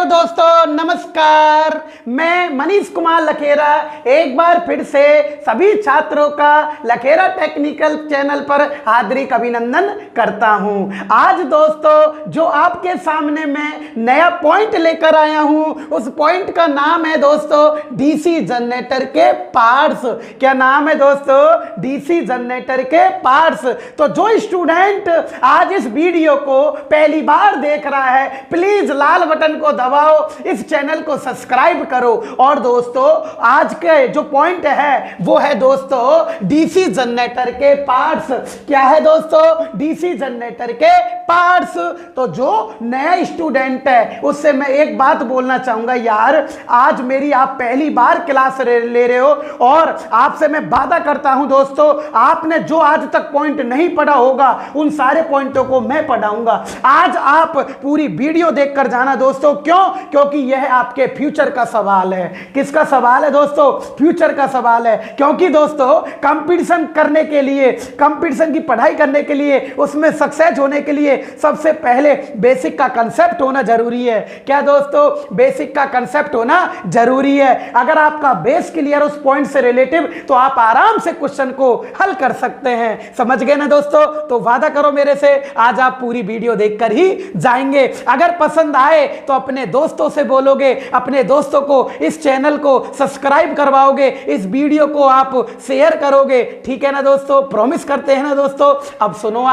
Hello दोस्तों, नमस्कार। मैं मनीष कुमार लखेरा एक बार फिर से सभी छात्रों का लखेरा टेक्निकल चैनल पर हार्दिक अभिनंदन करता हूं। आज दोस्तों जो आपके सामने मैं नया पॉइंट लेकर आया हूं, उस पॉइंट का नाम है दोस्तों डीसी जनरेटर के पार्ट्स। क्या नाम है दोस्तों? डीसी जनरेटर के पार्ट्स। तो जो स्टूडेंट आज इस वीडियो को पहली बार देख रहा है, प्लीज लाल बटन को दबाओ, इस चैनल को सब्सक्राइब करो। और दोस्तों आज के जो पॉइंट है वो है दोस्तों डीसी जनरेटर के पार्ट्स। क्या है दोस्तों? डीसी जनरेटर के पार्ट्स। तो जो नया स्टूडेंट है उससे मैं एक बात बोलना चाहूंगा, यार आज मेरी आप पहली बार क्लास ले रहे हो और आपसे मैं वादा करता हूं दोस्तों, आपने जो आज तक पॉइंट नहीं पढ़ा होगा उन सारे पॉइंटों को मैं पढ़ाऊंगा। आज आप पूरी वीडियो देखकर जाना दोस्तों। क्यों? क्योंकि यह आपके फ्यूचर का सवाल है। किसका सवाल है दोस्तों? फ्यूचर का सवाल है। क्योंकि दोस्तों कंपटीशन करने के लिए, कंपटीशन की पढ़ाई करने के लिए, उसमें सक्सेस होने के लिए सबसे पहले बेसिक का कंसेप्ट होना जरूरी है। क्या दोस्तों? बेसिक का कंसेप्ट होना जरूरी है। अगर आपका बेस क्लियर उस पॉइंट से रिलेटिव, तो आप आराम से क्वेश्चन को हल कर सकते हैं। समझ गए ना दोस्तों? तो वादा करो मेरे से, आज आप पूरी वीडियो देखकर ही जाएंगे। अगर पसंद आए तो अपने दोस्तों से बोलोगे, अपने दोस्तों को इस चैनल को सब्सक्राइब करवाओगे, इस वीडियो को आप शेयर करोगे। ठीक है ना दोस्तों? प्रॉमिस करते हैं ना दोस्तों? अब सुनो,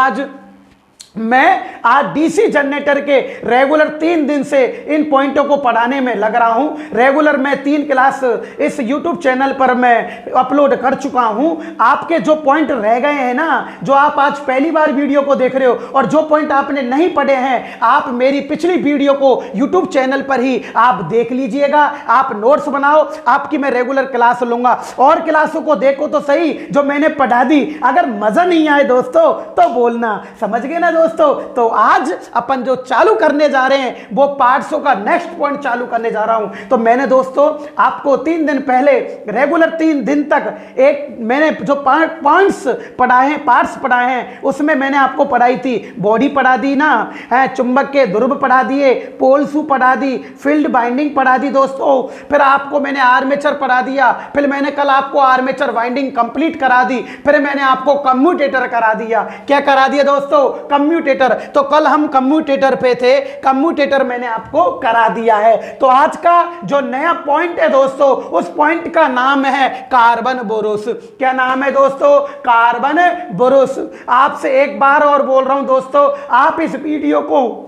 मैं आज डीसी जनरेटर के रेगुलर 3 दिन से इन पॉइंटों को पढ़ाने में लग रहा हूं। रेगुलर मैं 3 क्लास इस यूट्यूब चैनल पर मैं अपलोड कर चुका हूं। आपके जो पॉइंट रह गए हैं ना, जो आप आज पहली बार वीडियो को देख रहे हो और जो पॉइंट आपने नहीं पढ़े हैं, आप मेरी पिछली वीडियो को यूट्यूब चैनल पर ही आप देख लीजिएगा। आप नोट्स बनाओ, आपकी मैं रेगुलर क्लास लूंगा और क्लासों को देखो तो सही जो मैंने पढ़ा दी। अगर मजा नहीं आए दोस्तों तो बोलना। समझ गए ना दोस्तों? तो आज अपन जो चालू करने जा रहे हैं वो पार्ट्सों का नेक्स्ट पॉइंट चालू करने जा रहा हूं। तो मैंने दोस्तों आपको 3 दिन पहले रेगुलर 3 दिन तक एक मैंने जो पॉइंट्स पढ़ाए हैं, पार्ट्स पढ़ाए हैं, उसमें मैंने आपको पढ़ाई थी बॉडी पढ़ा दी ना है, चुंबक के ध्रुव पढ़ा दिए, पोल्सू पढ़ा दी, फील्ड बाइंडिंग पढ़ा दी दोस्तों। फिर आपको मैंने आर्मेचर पढ़ा दिया, फिर मैंने कल आपको आर्मेचर वाइंडिंग कंप्लीट करा दी, फिर मैंने आपको कम्यूटेटर करा दिया। क्या करा दिया दोस्तों? कम्यूटेटर। तो कल हम कम्यूटेटर पे थे, कम्यूटेटर मैंने आपको करा दिया है। तो आज का जो नया पॉइंट है दोस्तों, उस पॉइंट का नाम है कार्बन बोरोस। क्या नाम है दोस्तों? Carbon borrows. आपसे एक बार और बोल रहा हूं दोस्तों, आप इस वीडियो को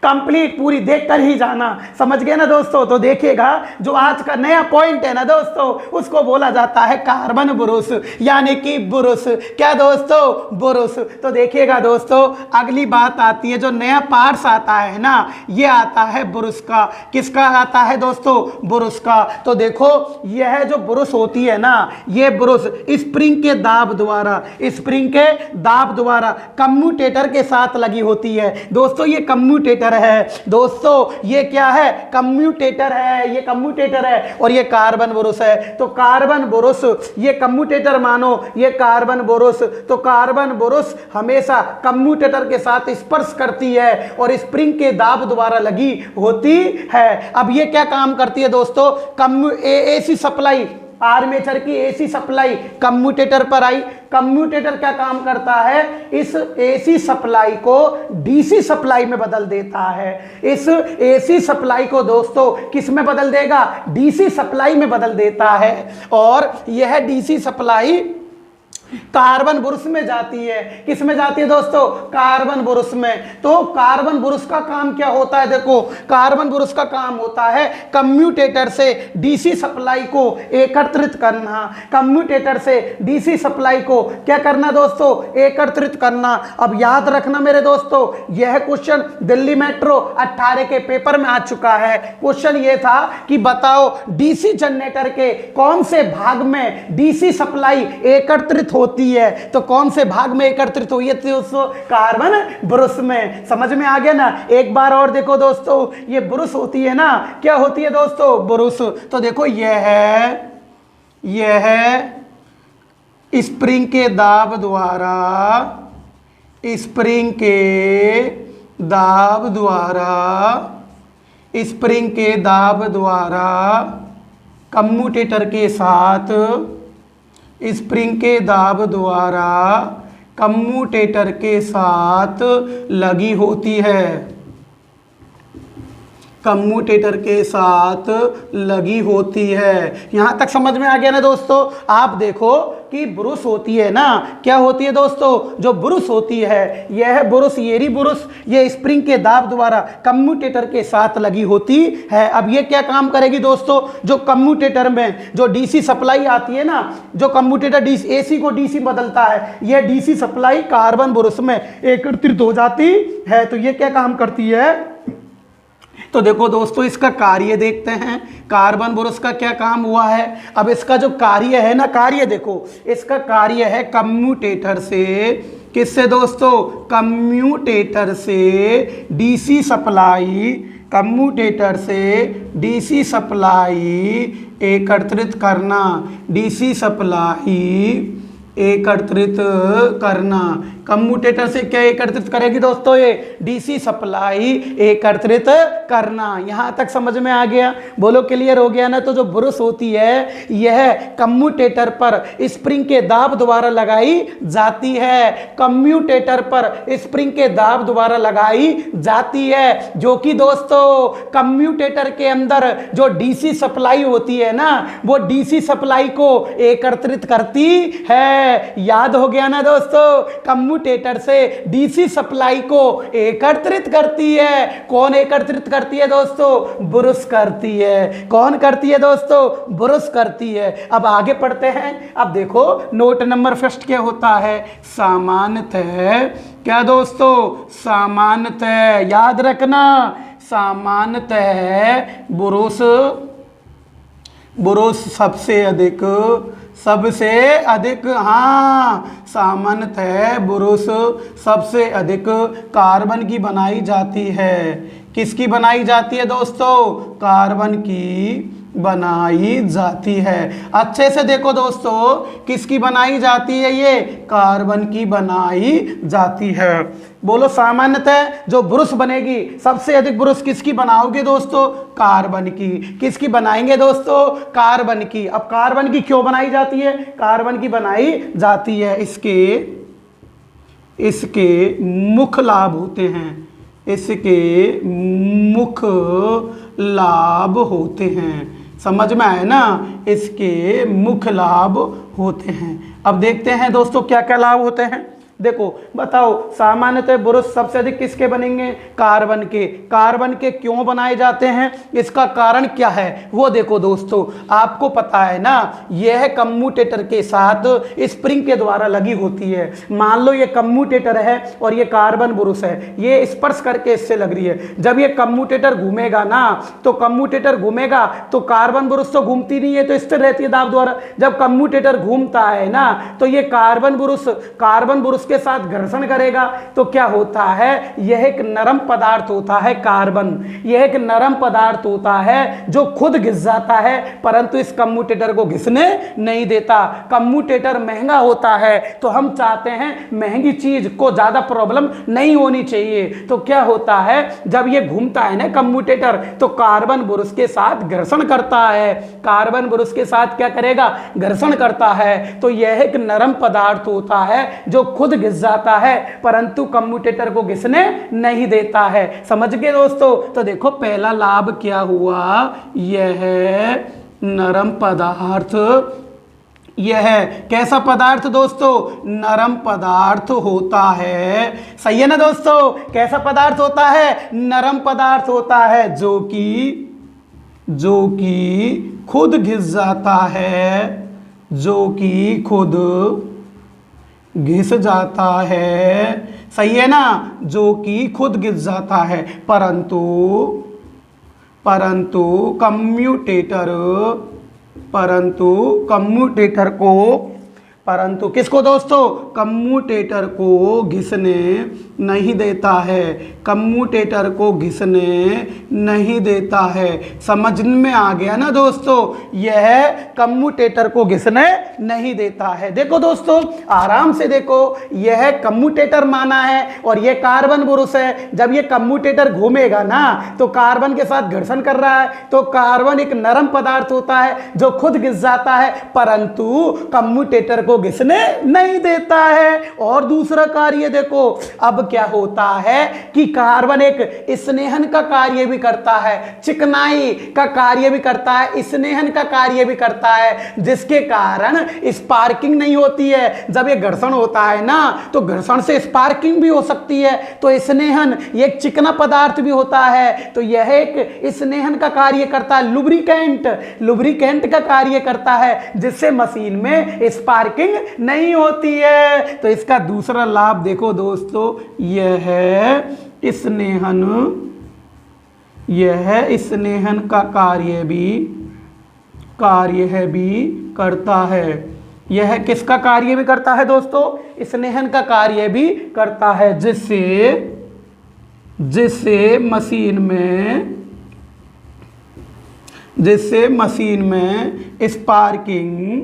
कंप्लीट पूरी देखकर ही जाना। समझ गए ना दोस्तों? तो देखिएगा जो आज का नया पॉइंट है ना दोस्तों, उसको बोला जाता है कार्बन बुरुस, यानी कि बुरुस। क्या दोस्तों? बुरुस। तो देखिएगा दोस्तों, अगली बात आती है, जो नया पार्ट्स आता है ना, ये आता है बुरुस का। किसका आता है दोस्तों? बुरुस का। तो देखो यह जो बुरुस होती है ना, ये बुरुस स्प्रिंग के दाब द्वारा, स्प्रिंग के दाब द्वारा कम्यूटेटर के साथ लगी होती है दोस्तों। ये कम्यूटेटर है दोस्तों। ये क्या है? कम्यूटेटर है। ये कम्यूटेटर है और ये कार्बन बोरोस है। तो कार्बन बोरोस, ये कम्यूटेटर मानो, ये कार्बन बोरोस। तो कार्बन बोरोस हमेशा कम्यूटेटर के साथ स्पर्श करती है और स्प्रिंग के दाब द्वारा लगी होती है। अब ये क्या काम करती है दोस्तों? एसी सप्लाई, आर्मेचर की एसी सप्लाई कम्यूटेटर पर आई। कम्यूटेटर क्या काम करता है? इस एसी सप्लाई को डीसी सप्लाई में बदल देता है। इस एसी सप्लाई को दोस्तों किस में बदल देगा? डीसी सप्लाई में बदल देता है। और यह डीसी सप्लाई कार्बन बुरुस में जाती है। किस में जाती है दोस्तों? कार्बन बुरुस में। तो कार्बन बुरुस का काम क्या होता है? देखो, कार्बन बुरुस का काम होता है कम्यूटेटर से डीसी सप्लाई को एकत्रित करना। कम्यूटेटर से डीसी सप्लाई को क्या करना दोस्तों? एकत्रित करना। अब याद रखना मेरे दोस्तों, यह क्वेश्चन दिल्ली मेट्रो 18 के पेपर में आ चुका है। क्वेश्चन यह था कि बताओ डीसी जनरेटर के कौन से भाग में डीसी सप्लाई एकत्रित होती है? तो कौन से भाग में एकत्रित हुई है दोस्तों? कार्बन बुरुस में। समझ में आ गया ना? एक बार और देखो दोस्तों, ये बुरुस होती है ना, क्या होती है दोस्तों? बुरुस। तो देखो यह है स्प्रिंग के दाब द्वारा, स्प्रिंग के दाब द्वारा स्प्रिंग के दाब द्वारा कम्यूटेटर के साथ, स्प्रिंग के दाब द्वारा कम्यूटेटर के साथ लगी होती है, कम्यूटेटर के साथ लगी होती है। यहाँ तक समझ में आ गया ना दोस्तों। आप देखो कि ब्रुश होती है ना, क्या होती है दोस्तों, जो ब्रुश होती है यह ब्रुश, येरी ब्रुश, ये स्प्रिंग के दाब द्वारा कम्यूटेटर के साथ लगी होती है। अब ये क्या काम करेगी दोस्तों, जो कम्यूटेटर में जो डीसी सप्लाई आती है ना, जो कम्यूटेटर एसी को डीसी बदलता है, यह डीसी सप्लाई कार्बन ब्रुश में एकत्रित हो जाती है। तो ये क्या काम करती है, तो देखो दोस्तों इसका कार्य देखते हैं। कार्बन ब्रुश का क्या काम हुआ है। अब इसका जो कार्य है ना, कार्य देखो, इसका कार्य है कम्यूटेटर से, किससे दोस्तों, कम्यूटेटर से डीसी सप्लाई, कम्यूटेटर से डीसी सप्लाई एकत्रित करना, डीसी सप्लाई एकत्रित करना। कम्यूटेटर से क्या एकत्रित करेगी दोस्तों, ये डीसी सप्लाई एकत्रित करना। यहां तक समझ में आ गया, बोलो क्लियर हो गया ना। तो जो ब्रुश होती है यह कम्यूटेटर पर स्प्रिंग के दाब द्वारा लगाई जाती है, कम्यूटेटर पर स्प्रिंग के दाब द्वारा लगाई जाती है, जो कि दोस्तों कम्यूटेटर के अंदर जो डीसी सप्लाई होती है ना, वो डीसी सप्लाई को एकत्रित करती है। याद हो गया ना दोस्तों, कम्यूटेटर से डीसी सप्लाई को एकत्रित करती है। कौन एकत्रित करती है दोस्तों, ब्रुश करती है। कौन करती है दोस्तों, ब्रुश करती है। अब आगे पढ़ते हैं। अब देखो नोट नंबर फर्स्ट क्या होता है, सामान्यतः, क्या दोस्तों, सामान्यतः, याद रखना, सामान्यतः ब्रुश सबसे अधिक, हाँ, सामान्यतः ब्रुश सबसे अधिक कार्बन की बनाई जाती है। किसकी बनाई जाती है दोस्तों, कार्बन की बनाई जाती है। अच्छे से देखो दोस्तों, किसकी बनाई जाती है, ये कार्बन की बनाई जाती है। बोलो सामान्यतः जो ब्रुश बनेगी, सबसे अधिक ब्रुश किसकी बनाओगे दोस्तों, कार्बन की। किसकी बनाएंगे दोस्तों, कार्बन की। अब कार्बन की क्यों बनाई जाती है, कार्बन की बनाई जाती है, इसके मुख्य लाभ होते हैं, इसके मुख्य लाभ होते हैं। समझ में आए ना, इसके मुख्य लाभ होते हैं। अब देखते हैं दोस्तों क्या क्या लाभ होते हैं। देखो बताओ, सामान्यतः ब्रुश सबसे अधिक किसके बनेंगे, कार्बन के। कार्बन के क्यों बनाए जाते हैं, इसका कारण क्या है वो देखो दोस्तों। आपको पता है ना, यह कम्यूटेटर के साथ स्प्रिंग के द्वारा लगी होती है। मान लो ये कम्यूटेटर है और ये कार्बन ब्रुश है, ये स्पर्श करके इससे लग रही है। जब ये कम्यूटेटर घूमेगा ना, तो कम्यूटेटर घूमेगा तो कार्बन ब्रुश तो घूमती नहीं है, तो स्थिर रहती है दाब द्वारा। जब कम्यूटेटर घूमता है ना, तो ये कार्बन ब्रुश के साथ घर्षण करेगा, तो क्या होता है, यह एक नरम पदार्थ होता है कार्बन, यह एक नरम पदार्थ होता है जो खुद घिस जाता है, परंतु इस कम्यूटेटर को घिसने नहीं देता। कम्यूटेटर महंगा होता है, तो हम चाहते हैं महंगी चीज को ज्यादा प्रॉब्लम नहीं होनी चाहिए। तो क्या होता है, जब ये घूमता है ना कम्यूटेटर, तो कार्बन ब्रुश के साथ घर्षण करता है। कार्बन ब्रुश के साथ क्या करेगा, घर्षण करता है। तो यह एक नरम पदार्थ होता है जो खुद घिस जाता है, परंतु कम्यूटेटर को घिसने नहीं देता है। समझ गए दोस्तों। तो देखो पहला लाभ क्या हुआ, यह नरम पदार्थ, यह कैसा पदार्थ दोस्तों, नरम पदार्थ होता है। सही है ना दोस्तों, कैसा पदार्थ होता है, नरम पदार्थ होता है, जो कि खुद घिस जाता है, जो कि खुद घिस जाता है। सही है ना, जो कि खुद घिस जाता है, परंतु कम्यूटेटर परंतु किसको दोस्तों, कम्यूटेटर को घिसने नहीं देता है, कम्यूटेटर को घिसने नहीं देता है। समझ में आ गया ना दोस्तों, यह कम्यूटेटर को घिसने नहीं देता है। देखो दोस्तों आराम से देखो, यह कम्यूटेटर माना है और यह कार्बन बुरुश है। जब यह कम्यूटेटर घूमेगा ना तो कार्बन के साथ घर्षण कर रहा है, तो कार्बन एक नरम पदार्थ होता है जो खुद घिस जाता है, परंतु कम्यूटेटर को घिसने नहीं देता है। और दूसरा कार्य देखो, अब क्या होता है कि कार्बन एक स्नेहन का कार्य भी करता है, चिकनाई का कार्य भी करता है, स्नेहन का कार्य भी करता है, जिसके कारण स्पार्किंग नहीं होती है। जब ये घर्षण होता है ना तो घर्षण से स्पार्किंग भी हो सकती है। तो स्नेहन ये एक चिकना पदार्थ भी होता है, तो यह एक स्नेहन का कार्य करता है, लुब्रिकेंट का कार्य करता है, जिससे मशीन में स्पार्किंग नहीं होती है। तो इसका दूसरा लाभ देखो दोस्तों, यह है स्नेहन का कार्य भी करता है। यह किसका कार्य भी करता है दोस्तों, स्नेहन का कार्य भी करता है, जिससे मशीन में स्पार्किंग,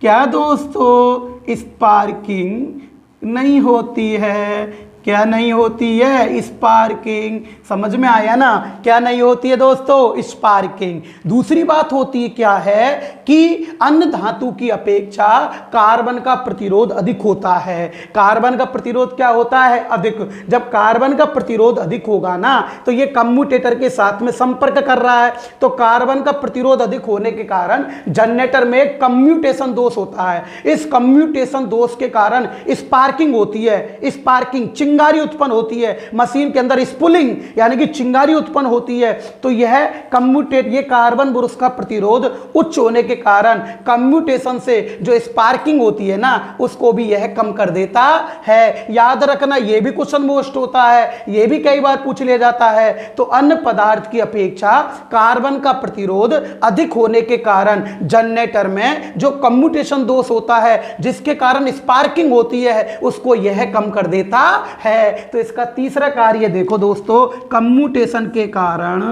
क्या दोस्तों, स्पार्किंग नहीं होती है। क्या नहीं होती है, स्पार्किंग। समझ में आया ना, क्या नहीं होती है दोस्तों, स्पार्किंग। दूसरी बात होती है क्या है कि अन्य धातु की अपेक्षा कार्बन का प्रतिरोध अधिक होता है। कार्बन का प्रतिरोध क्या होता है, अधिक। जब कार्बन का प्रतिरोध अधिक होगा ना तो ये कम्यूटेटर के साथ में संपर्क कर रहा है, तो कार्बन का प्रतिरोध अधिक होने के कारण जनरेटर में एक कम्यूटेशन दोष होता है। इस कम्यूटेशन दोष के कारण स्पार्किंग होती है, स्पार्किंग चिंगारी उत्पन्न होती है, मशीन के अंदर स्पुलिंग यानी कि चिंगारी उत्पन्न होती है। तो यह कम्यूटेट, ये कार्बन बुरुश का प्रतिरोध उच्च होने के कारण कम्यूटेशन से जो स्पार्किंग होती है ना उसको भी यह कम कर देता है। याद रखना, यह भी क्वेश्चन मोस्ट होता है, यह भी कई बार पूछ लिया जाता है। तो अन्य पदार्थ की अपेक्षा कार्बन का प्रतिरोध अधिक होने के कारण जनरेटर में जो कम्यूटेशन दोष होता है, जिसके कारण स्पार्किंग होती है, उसको यह कम कर देता है। तो इसका तीसरा कार्य देखो दोस्तों, कम्यूटेशन के कारण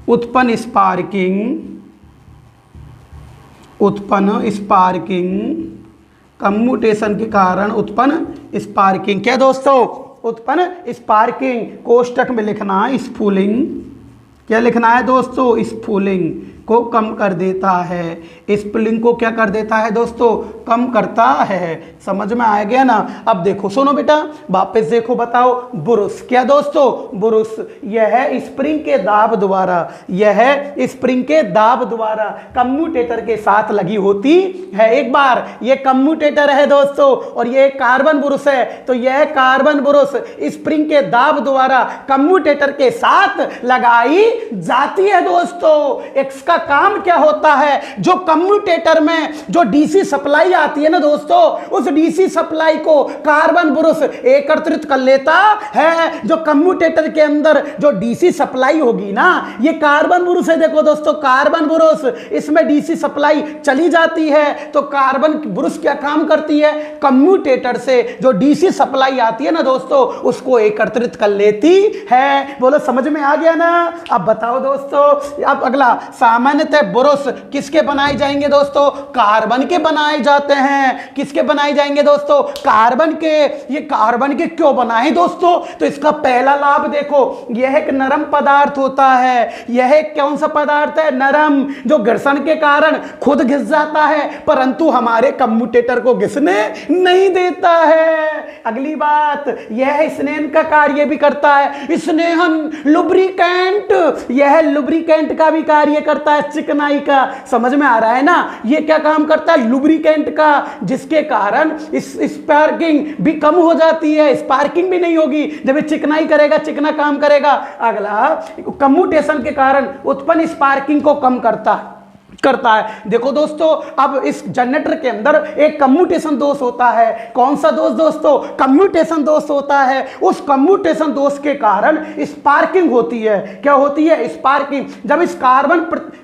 उत्पन्न स्पार्किंग, क्या दोस्तों, उत्पन्न स्पार्किंग। कोष्टक में लिखना है स्फुलिंग, क्या लिखना है दोस्तों, स्फुलिंग को कम कर देता है। स्फुलिंग को क्या कर देता है दोस्तों, कम करता है। समझ में आ गया ना। अब देखो, सुनो बेटा, वापस देखो, बताओ बुरुश, क्या दोस्तों, बुरुश यह स्प्रिंग के दाब द्वारा कम्यूटेटर के साथ लगी होती है। एक बार ये कम्यूटेटर है दोस्तों और ये कार्बन बुरुश है, तो यह कार्बन बुरुश स्प्रिंग के दाब द्वारा कम्यूटेटर के साथ लगाई जाती है दोस्तों। इसका काम क्या होता है, जो कम्यूटेटर में जो डीसी सप्लाई आती है ना दोस्तों, उस डीसी सप्लाई को कार्बन बुरुश एकत्रित कर लेता है। जो कम्यूटेटर के अंदर जो डीसी सप्लाई होगी ना, ये कार्बन बुरुश है। देखो दोस्तों, कार्बन बुरुश, इसमें डीसी सप्लाई चली जाती है, तो कार्बन बुरुश क्या काम करती है, कम्यूटेटर से जो डीसी सप्लाई आती है ना दोस्तों, उसको एकत्रित कर लेती है। बोलो, समझ में आ गया ना। अब बताओ दोस्तों, अब अगला, सामान्यतः बुरुश किसके बनाए जाएंगे दोस्तों, कार्बन के बनाए जाते हैं। किसके बनाए जाएंगे दोस्तों, कार्बन के। ये कार्बन के क्यों बनाए दोस्तों, तो इसका पहला लाभ देखो, यह एक नरम पदार्थ होता है। यह कौन सा पदार्थ है, नरम, जो घर्षण के कारण खुद घिस जाता है, परंतु हमारे कम्यूटेटर को घिसने नहीं देता है। अगली बात, यह स्नेहन का कार्य भी करता है। स्नेहन, लुब्रिकेंट, यह लुब्रिकेंट का भी कार्य करता है, चिकनाई का। समझ में आ रहा है ना, ये क्या काम करता है, लुब्रिकेंट का, जिसके कारण स्पार्किंग भी कम हो जाती है। स्पार्किंग भी नहीं होगी जब ये चिकनाई करेगा, चिकना काम करेगा। अगला, कम्यूटेशन के कारण उत्पन्न स्पार्किंग को कम करता है। करता है। देखो दोस्तों, अब इस जनरेटर के अंदर एक कम्यूटेशन दोष होता है। कौन सा दोष दोस्तों? कम्यूटेशन दोष होता है। उस कम्यूटेशन दोष के कारण स्पार्किंग होती है। क्या होती है? स्पार्किंग।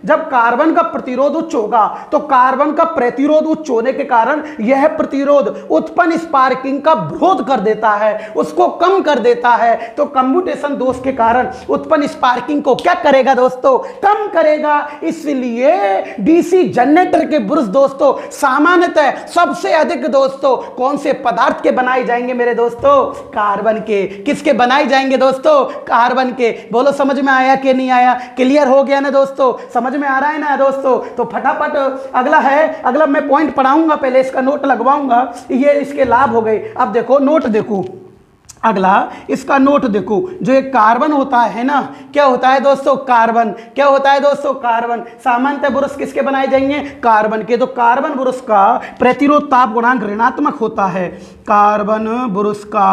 जब कार्बन का प्रतिरोध उच्च होगा तो कार्बन का प्रतिरोध उच्च होने के कारण यह प्रतिरोध उत्पन्न स्पार्किंग का विरोध कर देता है, उसको कम कर देता है। तो कम्यूटेशन दोष के कारण उत्पन्न स्पार्किंग को क्या करेगा दोस्तों? कम करेगा। इसलिए डीसी जनरेटर के ब्रुश दोस्तों सामान्यतः सबसे अधिक दोस्तों कौन से पदार्थ के बनाए जाएंगे मेरे दोस्तों? कार्बन के। किसके बनाए जाएंगे दोस्तों? कार्बन के। बोलो समझ में आया कि नहीं आया? क्लियर हो गया ना दोस्तों? समझ में आ रहा है ना दोस्तों? तो फटाफट अगला मैं पॉइंट पढ़ाऊंगा, पहले इसका नोट लगवाऊंगा। ये इसके लाभ हो गए। अब देखो नोट देखो, अगला इसका नोट देखो। जो एक कार्बन होता है ना, क्या होता है दोस्तों? कार्बन। क्या होता है दोस्तों? कार्बन। सामान्यतः ब्रुश किसके बनाए जाएंगे? कार्बन के। तो कार्बन ब्रुश का प्रतिरोध ताप गुणांक ऋणात्मक होता है। कार्बन ब्रुश का,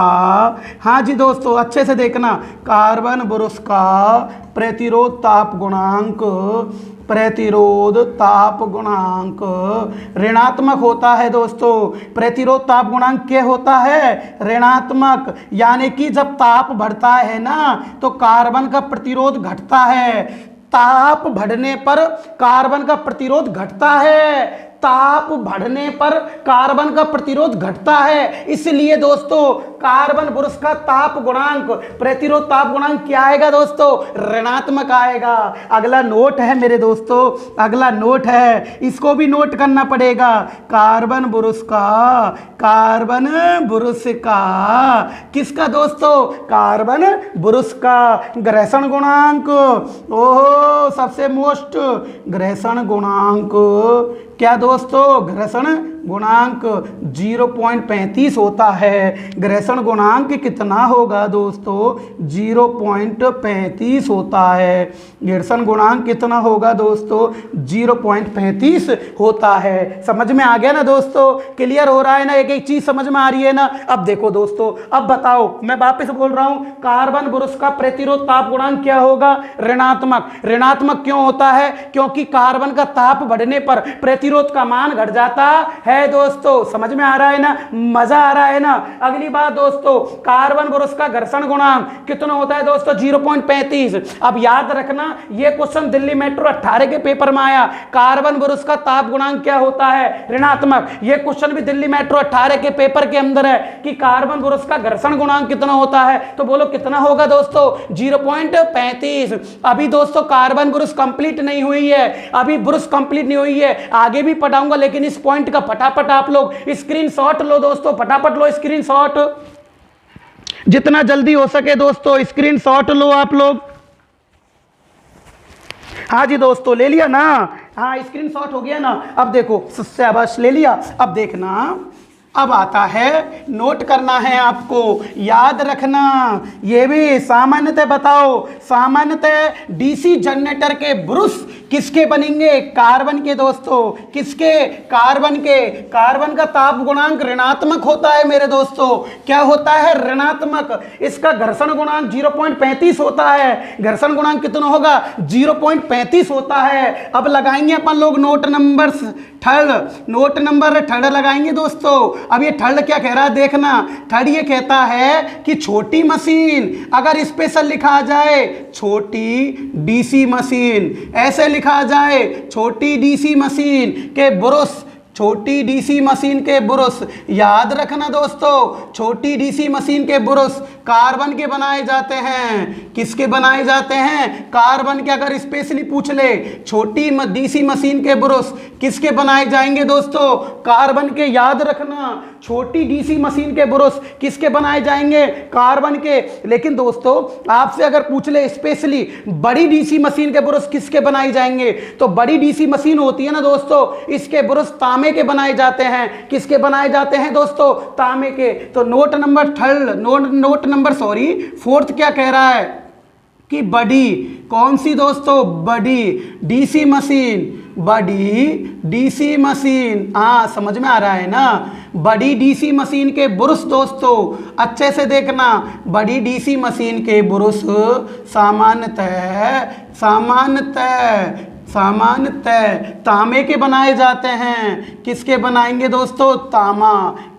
हाँ जी दोस्तों अच्छे से देखना, कार्बन ब्रुश का प्रतिरोध ताप गुणांक ऋणात्मक होता है दोस्तों। प्रतिरोध ताप गुणांक क्या होता है? ऋणात्मक। यानी कि जब ताप बढ़ता है ना तो कार्बन का प्रतिरोध घटता है। ताप बढ़ने पर कार्बन का प्रतिरोध घटता है। ताप बढ़ने पर कार्बन का प्रतिरोध घटता है। इसलिए दोस्तों कार्बन ब्रुश का ताप गुणांक, प्रतिरोध ताप गुणांक क्या आएगा दोस्तों? ऋणात्मक आएगा। अगला नोट है मेरे दोस्तों, अगला नोट है, इसको भी नोट करना पड़ेगा। कार्बन ब्रुश का किसका दोस्तों? कार्बन ब्रुश का घर्षण गुणांक। ओहो, सबसे मोस्ट घर्षण गुणांक क्या दोस्तों? घर्षण गुणांक 0.35 होता है। घर्षण गुणांक कितना होगा दोस्तों? 0.35 होता है। घर्षण गुणांक कितना होगा दोस्तों? 0.35 होता है। समझ में आ गया ना दोस्तों? क्लियर हो रहा है ना? एक एक चीज समझ में आ रही है ना? अब देखो दोस्तों, अब बताओ, मैं वापस बोल रहा हूं, कार्बन ब्रुश का प्रतिरोध ताप गुणांक क्या होगा? ऋणात्मक। ऋणात्मक क्यों होता है? क्योंकि कार्बन का ताप बढ़ने पर प्रतिरोध का मान घट जाता है दोस्तों। समझ में आ रहा है ना? मजा आ रहा है ना? अगली बात दोस्तों, कार्बन ब्रुश का घर्षण गुणांक कितना होता है दोस्तों? 0.35। अब याद रखना, ये क्वेश्चन दिल्ली मेट्रो 18 के पेपर में आया। कार्बन ब्रुश का ताप गुणांक क्या होता है? ऋणात्मक। ये क्वेश्चन भी दिल्ली मेट्रो 18 के पेपर के अंदर है कि कार्बन ब्रुश का घर्षण गुणांक कितना होता है। तो बोलो कितना होगा दोस्तों? 0.35। अभी दोस्तों कार्बन ब्रुश कंप्लीट नहीं हुई है, अभी ब्रुश कंप्लीट नहीं हुई है, आगे भी पढ़ाऊंगा, लेकिन इस पॉइंट का फटाफट आप लोग स्क्रीनशॉट लो दोस्तों, फटाफट लो स्क्रीनशॉट, जितना जल्दी हो सके दोस्तों स्क्रीनशॉट लो आप लोग। हाँ जी दोस्तों, ले लिया ना? हाँ स्क्रीनशॉट हो गया ना? अब देखो, शाबाश, ले लिया। अब देखना, अब आता है, नोट करना है आपको, याद रखना। ये भी सामान्यतः बताओ, सामान्यतः डीसी जनरेटर के ब्रुश किसके बनेंगे? कार्बन के दोस्तों। किसके? कार्बन के। कार्बन का ताप गुणांक ऋणात्मक होता है मेरे दोस्तों। क्या होता है? ऋणात्मक। इसका घर्षण गुणांक 0.35 होता है। घर्षण गुणांक कितना होगा? 0.35 होता है। अब लगाएंगे अपन लोग note number third, note number third लगाएंगे दोस्तों। अब ये थर्ड क्या कह रहा है देखना। थर्ड ये कहता है कि छोटी मशीन, अगर स्पेशल लिखा जाए छोटी डीसी मशीन, ऐसे लिखा जाए छोटी डीसी मशीन के ब्रुश, छोटी डीसी मशीन के ब्रुश, याद रखना दोस्तों, छोटी डीसी मशीन के ब्रुश कार्बन के बनाए जाते हैं। किसके बनाए जाते हैं? कार्बन के। अगर स्पेशली पूछ ले, छोटी डीसी मशीन के ब्रुश किसके बनाए जाएंगे दोस्तों? कार्बन के। याद रखना, छोटी डीसी मशीन के ब्रुश किसके बनाए जाएंगे? कार्बन के। लेकिन दोस्तों आपसे अगर पूछ ले स्पेशली बड़ी डीसी मशीन के ब्रुश किसके बनाए जाएंगे, तो बड़ी डीसी मशीन होती है ना दोस्तों, इसके ब्रुश तांबे के बनाए जाते हैं। किसके बनाए जाते हैं दोस्तों? तांबे के। तो note number third, note number fourth क्या कह रहा है कि बड़ी, कौन सी दोस्तों? बड़ी डीसी मशीन। बड़ी डीसी मशीन, हाँ समझ में आ रहा है ना? बड़ी डीसी मशीन के ब्रुश दोस्तों अच्छे से देखना, बड़ी डीसी मशीन के ब्रुश सामान्यतः सामान्यतः तांबे के बनाए जाते हैं। किसके बनाएंगे दोस्तों? तांबा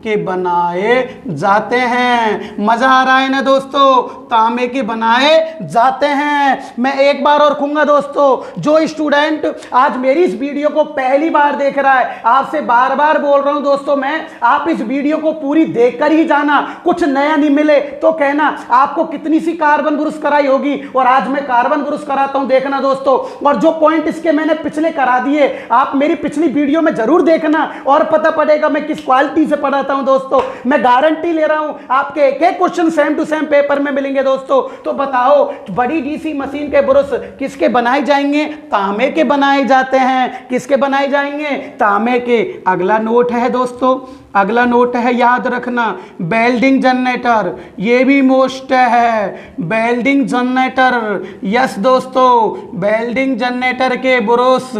के बनाए जाते हैं। मजा आ रहा है ना दोस्तों? तांबे के बनाए जाते हैं। मैं एक बार और कहूंगा दोस्तों, जो स्टूडेंट आज मेरी इस वीडियो को पहली बार देख रहा है, आपसे बार बार बोल रहा हूं दोस्तों मैं, आप इस वीडियो को पूरी देखकर ही जाना। कुछ नया नहीं मिले तो कहना आपको कितनी सी कार्बन ब्रुश कराई होगी, और आज मैं कार्बन ब्रुश कराता हूं, देखना दोस्तों। और जो पॉइंट इसके मैंने पिछले करा दिए, आप मेरी पिछली वीडियो में जरूर देखना और पता पड़ेगा मैं किस क्वालिटी से पढ़ाता हूं दोस्तों। मैं गारंटी ले रहा हूं आपके एक एक question same to same paper में मिलेंगे दोस्तों। तो बताओ, बड़ी डीसी मशीन के ब्रुश किसके बनाए जाएंगे? तांबे के बनाए जाते हैं। किसके बनाए जाएंगे? तांबे के। अगला नोट है दोस्तों, अगला नोट है, याद रखना, वेल्डिंग जनरेटर। ये भी मोस्ट है, वेल्डिंग जनरेटर। यस दोस्तों, वेल्डिंग जनरेटर के ब्रुश।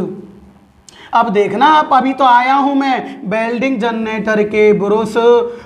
अब देखना, आप अभी तो आया हूं मैं वेल्डिंग जनरेटर के ब्रुश।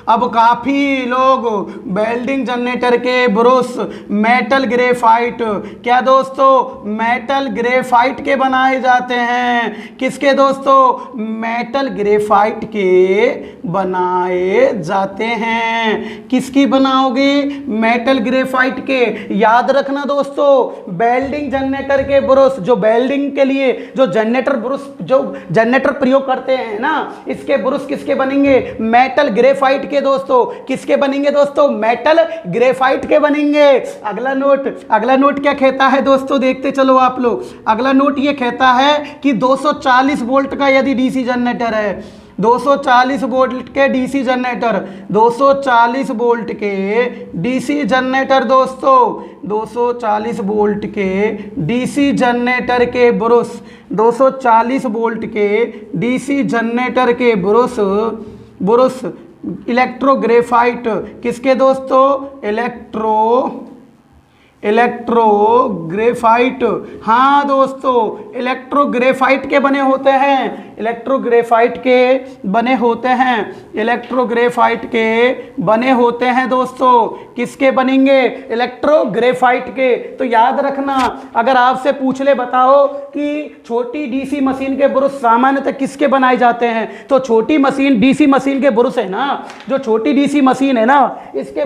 अब काफी लोग वेल्डिंग जनरेटर के ब्रुश मेटल ग्रेफाइट, क्या दोस्तों? मेटल ग्रेफाइट के बनाए जाते हैं। किसके दोस्तों? मेटल ग्रेफाइट के बनाए जाते हैं। किसकी बनाओगे? मेटल ग्रेफाइट के। याद रखना दोस्तों, वेल्डिंग जनरेटर के ब्रुश, जो वेल्डिंग के लिए जो जनरेटर ब्रुश, जो जनरेटर प्रयोग करते हैं ना, इसके ब्रुश किसके बनेंगे? मेटल ग्रेफाइट के दोस्तों। किसके बनेंगे दोस्तों? मेटल ग्रेफाइट के बनेंगे। अगला नोट, अगला नोट क्या कहता है दोस्तों? देखते चलो आप लोग। अगला नोट ये कहता है कि 240 वोल्ट का यदि डीसी जनरेटर है, 240 वोल्ट के डीसी जनरेटर, 240 वोल्ट के डीसी जनरेटर दोस्तों, 240 वोल्ट के डीसी जनरेटर के ब्रुश, 240 वोल्ट के डीसी जनरेटर के ब्रुश, ब्रुश इलेक्ट्रोग्रेफाइट। किसके दोस्तों? इलेक्ट्रोग्रेफाइट। हाँ दोस्तों, इलेक्ट्रोग्रेफाइट के बने होते हैं। इलेक्ट्रोग्रेफाइट के बने होते हैं। इलेक्ट्रोग्रेफाइट के बने होते हैं दोस्तों। किसके बनेंगे? इलेक्ट्रोग्रेफाइट के। तो याद रखना, अगर आपसे पूछ ले बताओ कि छोटी डीसी मशीन के ब्रुश सामान्यतः किसके बनाए जाते हैं, तो छोटी मशीन डीसी मशीन के ब्रुश है ना, जो छोटी डीसी मशीन है ना, इसके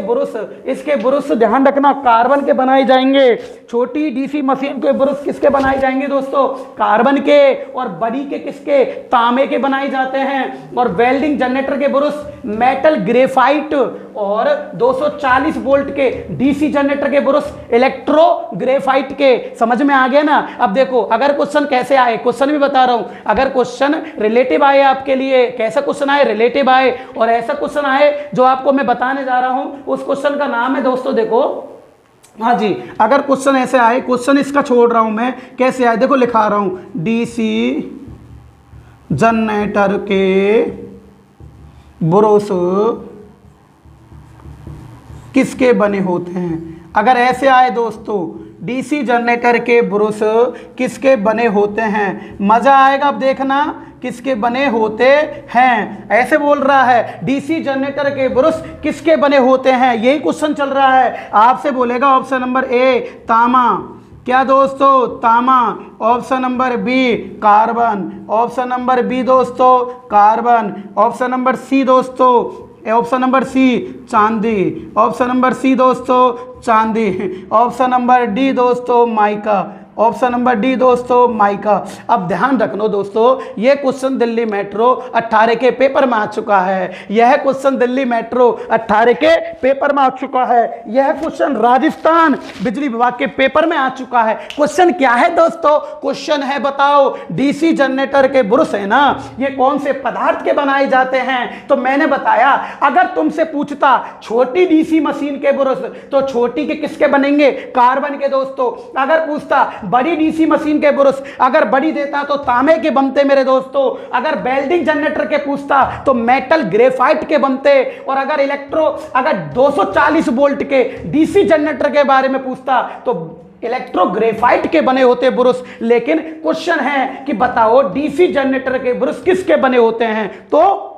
ब्रुश ध्यान रखना कार्बन के बनाए जाएंगे। छोटी डीसी मशीन के ब्रुश किसके बनाए जाएंगे दोस्तों? कार्बन के। और बड़ी के किसके? तांबे के बनाए जाते हैं। और वेल्डिंग जनरेटर के ब्रुश मेटल ग्रेफाइट। और 240 वोल्ट के डीसी जनरेटर के ब्रुश इलेक्ट्रो ग्रेफाइट के। समझ में आ गया ना? अब देखो, अगर क्वेश्चन कैसे आए, क्वेश्चन भी बता रहा हूं, अगर क्वेश्चन रिलेटिव आए आपके लिए, कैसा क्वेश्चन आए? रिलेटिव आए। और ऐसा क्वेश्चन आए जो आपको मैं बताने जा रहा हूं, उस क्वेश्चन का नाम है दोस्तों, देखो, हाँ जी, अगर क्वेश्चन ऐसे आए, क्वेश्चन इसका छोड़ रहा हूं मैं, कैसे आए देखो, लिखा रहा हूं, डीसी जनरेटर के ब्रुश किसके बने होते हैं? अगर ऐसे आए दोस्तों, डीसी जनरेटर के ब्रुश किसके बने होते हैं, मजा आएगा। अब देखना किसके बने होते हैं, ऐसे बोल रहा है, डीसी जनरेटर के ब्रुश किसके बने होते हैं, यही क्वेश्चन चल रहा है। आपसे बोलेगा ऑप्शन नंबर ए तांबा, क्या दोस्तों? तांबा। Option number B carbon, option number B दोस्तों कार्बन, ऑप्शन नंबर सी दोस्तों, ऑप्शन नंबर सी चांदी, ऑप्शन नंबर सी दोस्तों चांदी, ऑप्शन नंबर डी दोस्तों माइका, ऑप्शन नंबर डी दोस्तों माइका। अब ध्यान रखना दोस्तों, यह क्वेश्चन दिल्ली मेट्रो 18 के पेपर में आ चुका है। यह क्वेश्चन दिल्ली मेट्रो 18 के पेपर में आ चुका है। यह क्वेश्चन राजस्थान बिजली विभाग के पेपर में आ चुका है। क्वेश्चन क्या है दोस्तों? क्वेश्चन है, बताओ डीसी जनरेटर के ब्रुश है ना, ये कौन से पदार्थ के बनाए जाते हैं? तो मैंने बताया, अगर तुमसे पूछता छोटी डीसी मशीन के ब्रुश, तो छोटी के किसके बनेंगे? कार्बन के दोस्तों। अगर पूछता बड़ी डीसी मशीन के ब्रुश, अगर बड़ी देता तो तांबे के बनते मेरे दोस्तों। अगर वेल्डिंग जनरेटर के पूछता तो मेटल ग्रेफाइट के बनते। और अगर 240 वोल्ट के डीसी जनरेटर के बारे में पूछता तो इलेक्ट्रो ग्रेफाइट के बने होते ब्रुश। लेकिन क्वेश्चन है कि बताओ डीसी जनरेटर के ब्रुश किसके बने होते हैं? तो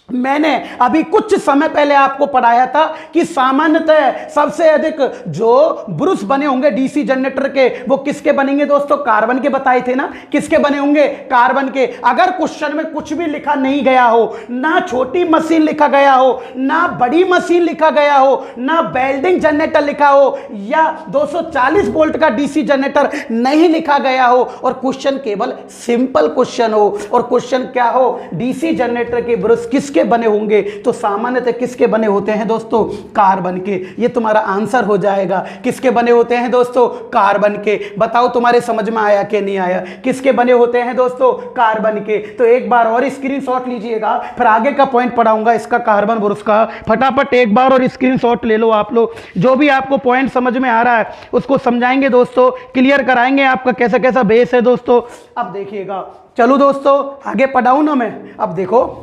मैंने अभी कुछ समय पहले आपको पढ़ाया था कि सामान्यतः सबसे अधिक जो ब्रुश बने होंगे डीसी जनरेटर के, वो किसके बनेंगे दोस्तों? कार्बन के बताए थे ना। किसके बने होंगे? कार्बन के। अगर क्वेश्चन में कुछ भी लिखा नहीं गया हो, ना छोटी मशीन लिखा गया हो, ना बड़ी मशीन लिखा गया हो, ना वेल्डिंग जनरेटर लिखा हो, या 240 वोल्ट का डीसी जनरेटर नहीं लिखा गया हो, और क्वेश्चन केवल सिंपल क्वेश्चन हो, और क्वेश्चन क्या हो? डीसी जनरेटर के ब्रुश किसके बने होंगे? तो सामान्यतः किसके बने होते हैं दोस्तों? कार्बन के। ये तुम्हारा आंसर हो जाएगा। किसके बने होते हैं दोस्तों? कार्बन के। बताओ तुम्हारे समझ में आया कि नहीं आया? किसके बने होते हैं दोस्तों? कार्बन के। तो एक बार और स्क्रीनशॉट लीजिएगा, फिर आगे का पॉइंट पढ़ाऊंगा इसका, कार्बन ब्रुश का। फटाफट एक बार और स्क्रीनशॉट ले लो आप लोग। जो भी आपको पॉइंट समझ में आ रहा है उसको समझाएंगे दोस्तों, क्लियर कराएंगे आपका कैसा कैसा बेस है दोस्तों। अब देखिएगा, चलो दोस्तों आगे पढ़ाऊं ना मैं। अब देखो,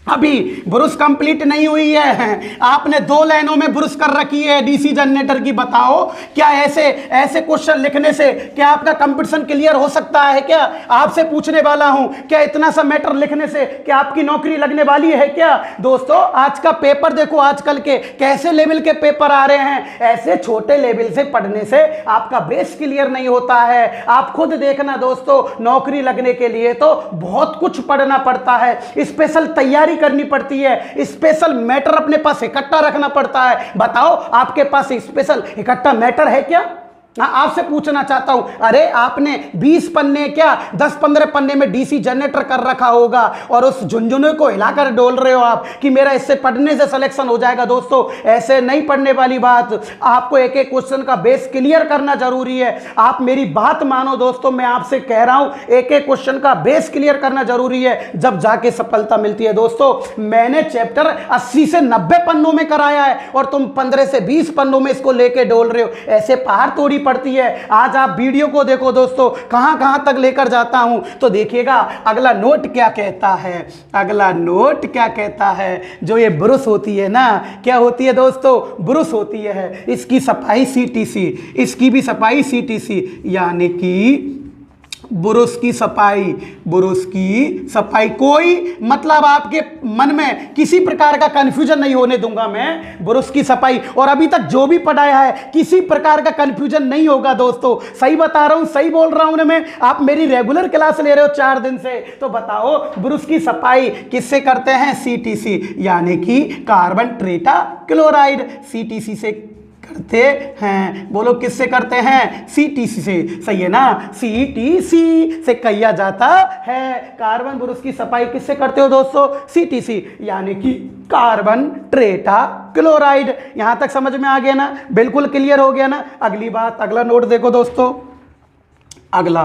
अभी ब्रुश कंप्लीट नहीं हुई है, आपने 2 लाइनों में ब्रुश कर रखी है डीसी जनरेटर की। बताओ क्या ऐसे ऐसे क्वेश्चन लिखने से क्या आपका कंपटीशन क्लियर हो सकता है? क्या आपसे पूछने वाला हूं, क्या इतना सा मैटर लिखने से क्या आपकी नौकरी लगने वाली है क्या? दोस्तों आज का पेपर देखो, आजकल के कैसे लेवल के पेपर आ रहे हैं। ऐसे छोटे लेवल से पढ़ने से आपका बेस क्लियर नहीं होता है। आप खुद देखना दोस्तों, नौकरी लगने के लिए तो बहुत कुछ पढ़ना पड़ता है, स्पेशल तैयारी करनी पड़ती है, स्पेशल मैटर अपने पास इकट्ठा रखना पड़ता है। बताओ आपके पास स्पेशल इकट्ठा मैटर है क्या? आपसे पूछना चाहता हूं, अरे आपने 20 पन्ने क्या 10-15 पन्ने में डीसी जनरेटर कर रखा होगा, और उस झुंझुने को हिलाकर डोल रहे हो आप कि मेरा इससे पढ़ने से सिलेक्शन हो जाएगा। दोस्तों ऐसे नहीं पढ़ने वाली बात। आपको एक एक क्वेश्चन का बेस क्लियर करना जरूरी है। आप मेरी बात मानो दोस्तों, मैं आपसे कह रहा हूं, एक एक क्वेश्चन का बेस क्लियर करना जरूरी है, जब जाके सफलता मिलती है। दोस्तों मैंने चैप्टर 80 से 90 पन्नों में कराया है, और तुम 15 से 20 पन्नों में इसको लेके डोल रहे हो। ऐसे पहाड़ तोड़ी पड़ती है। आज आप वीडियो को देखो दोस्तों, कहां कहां तक लेकर जाता हूं। तो देखिएगा अगला नोट क्या कहता है। अगला नोट क्या कहता है? जो ये ब्रुश होती है ना, क्या होती है दोस्तों? ब्रुश होती है, इसकी सफाई सीटीसी, इसकी भी सफाई सीटीसी, यानी कि ब्रुश की सफाई। ब्रुश की सफाई, कोई मतलब आपके मन में किसी प्रकार का कंफ्यूजन नहीं होने दूंगा मैं। ब्रुश की सफाई, और अभी तक जो भी पढ़ाया है किसी प्रकार का कंफ्यूजन नहीं होगा दोस्तों। सही बता रहा हूं, सही बोल रहा हूं ना मैं। आप मेरी रेगुलर क्लास ले रहे हो 4 दिन से, तो बताओ ब्रुश की सफाई किससे करते हैं? सीटीसी, यानी कि कार्बन टेट्रा क्लोराइड, सीटीसी से करते हैं। बोलो किससे करते हैं? सीटीसी से। सही है ना? सीटीसी से किया जाता है। कार्बन ब्रुश की सफाई किससे करते हो दोस्तों? सीटीसी, यानी कि कार्बन टेट्रा क्लोराइड। यहां तक समझ में आ गया ना? बिल्कुल क्लियर हो गया ना? अगली बात, अगला नोट देखो दोस्तों। अगला,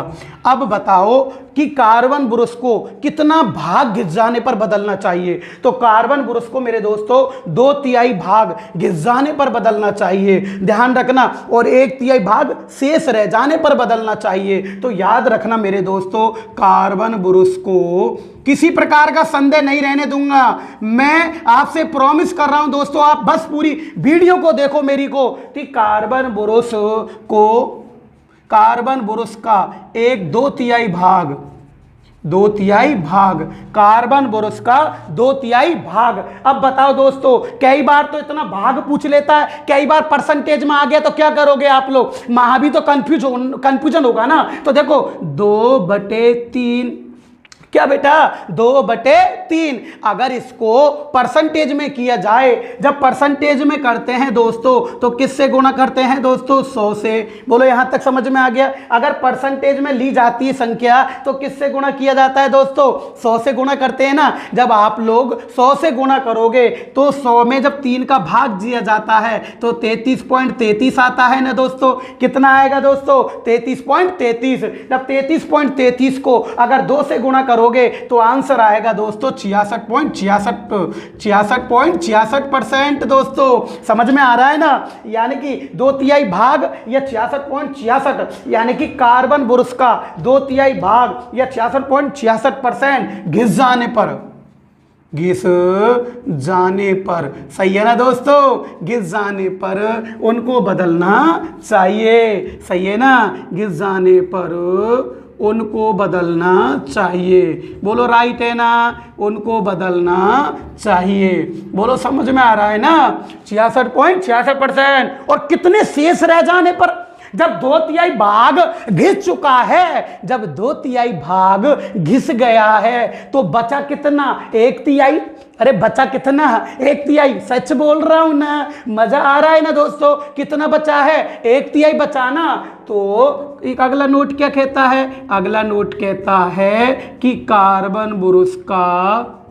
अब बताओ कि कार्बन ब्रुश को कितना भाग घिस जाने पर बदलना चाहिए? तो कार्बन ब्रुश को मेरे दोस्तों 2/3 भाग घिस जाने पर बदलना चाहिए, ध्यान रखना, और 1/3 भाग शेष रह जाने पर बदलना चाहिए। तो याद रखना मेरे दोस्तों, कार्बन ब्रुश को किसी प्रकार का संदेह नहीं रहने दूंगा। मैं आपसे प्रॉमिस कर रहा हूं दोस्तों, आप बस पूरी वीडियो को देखो मेरी को, कि कार्बन ब्रुश का 1/2 भाग, 2/3 भाग, कार्बन ब्रुश का 2/3 भाग। अब बताओ दोस्तों, कई बार तो इतना भाग पूछ लेता है, कई बार परसेंटेज में आ गया तो क्या करोगे आप लोग? वहां भी तो कंफ्यूजन होगा ना। तो देखो 2/3, क्या बेटा? 2/3। अगर इसको परसेंटेज में किया जाए, जब परसेंटेज में करते हैं दोस्तों तो किससे गुणा करते हैं दोस्तों? 100 से। बोलो यहां तक समझ में आ गया? अगर परसेंटेज में ली जाती है संख्या तो किससे गुणा किया जाता है दोस्तों? 100 से गुणा करते हैं ना। जब आप लोग 100 से गुणा करोगे तो 100 में जब 3 का भाग दिया जाता है तो 33.33 आता है ना दोस्तों। कितना आएगा दोस्तों? 33.33। जब 33.33 को अगर 2 से गुणा करोगे तो आंसर आएगा दोस्तों 66.66% दोस्तों। समझ में आ रहा है ना? यानी कि 2/3 भाग या 66.66, यानी कि कार्बन ब्रुश का 2/3 भाग या 66.66% घिस जाने पर, सही है ना दोस्तों? घिस जाने पर उनको बदलना चाहिए, सही है ना? घिस जाने पर उनको बदलना चाहिए। बोलो राइट है ना, उनको बदलना चाहिए। बोलो समझ में आ रहा है ना। 66.66%। और कितने शेष रह जाने पर, जब 2/3 भाग घिस चुका है, जब 2/3 भाग घिस गया है तो बचा कितना, 1/3। अरे बचा कितना, 1/3। सच बोल रहा हूं ना, मजा आ रहा है ना दोस्तों। कितना बचा है, 1/3 बचा ना। तो एक अगला नोट क्या कहता है, अगला नोट कहता है कि कार्बन बुरुस का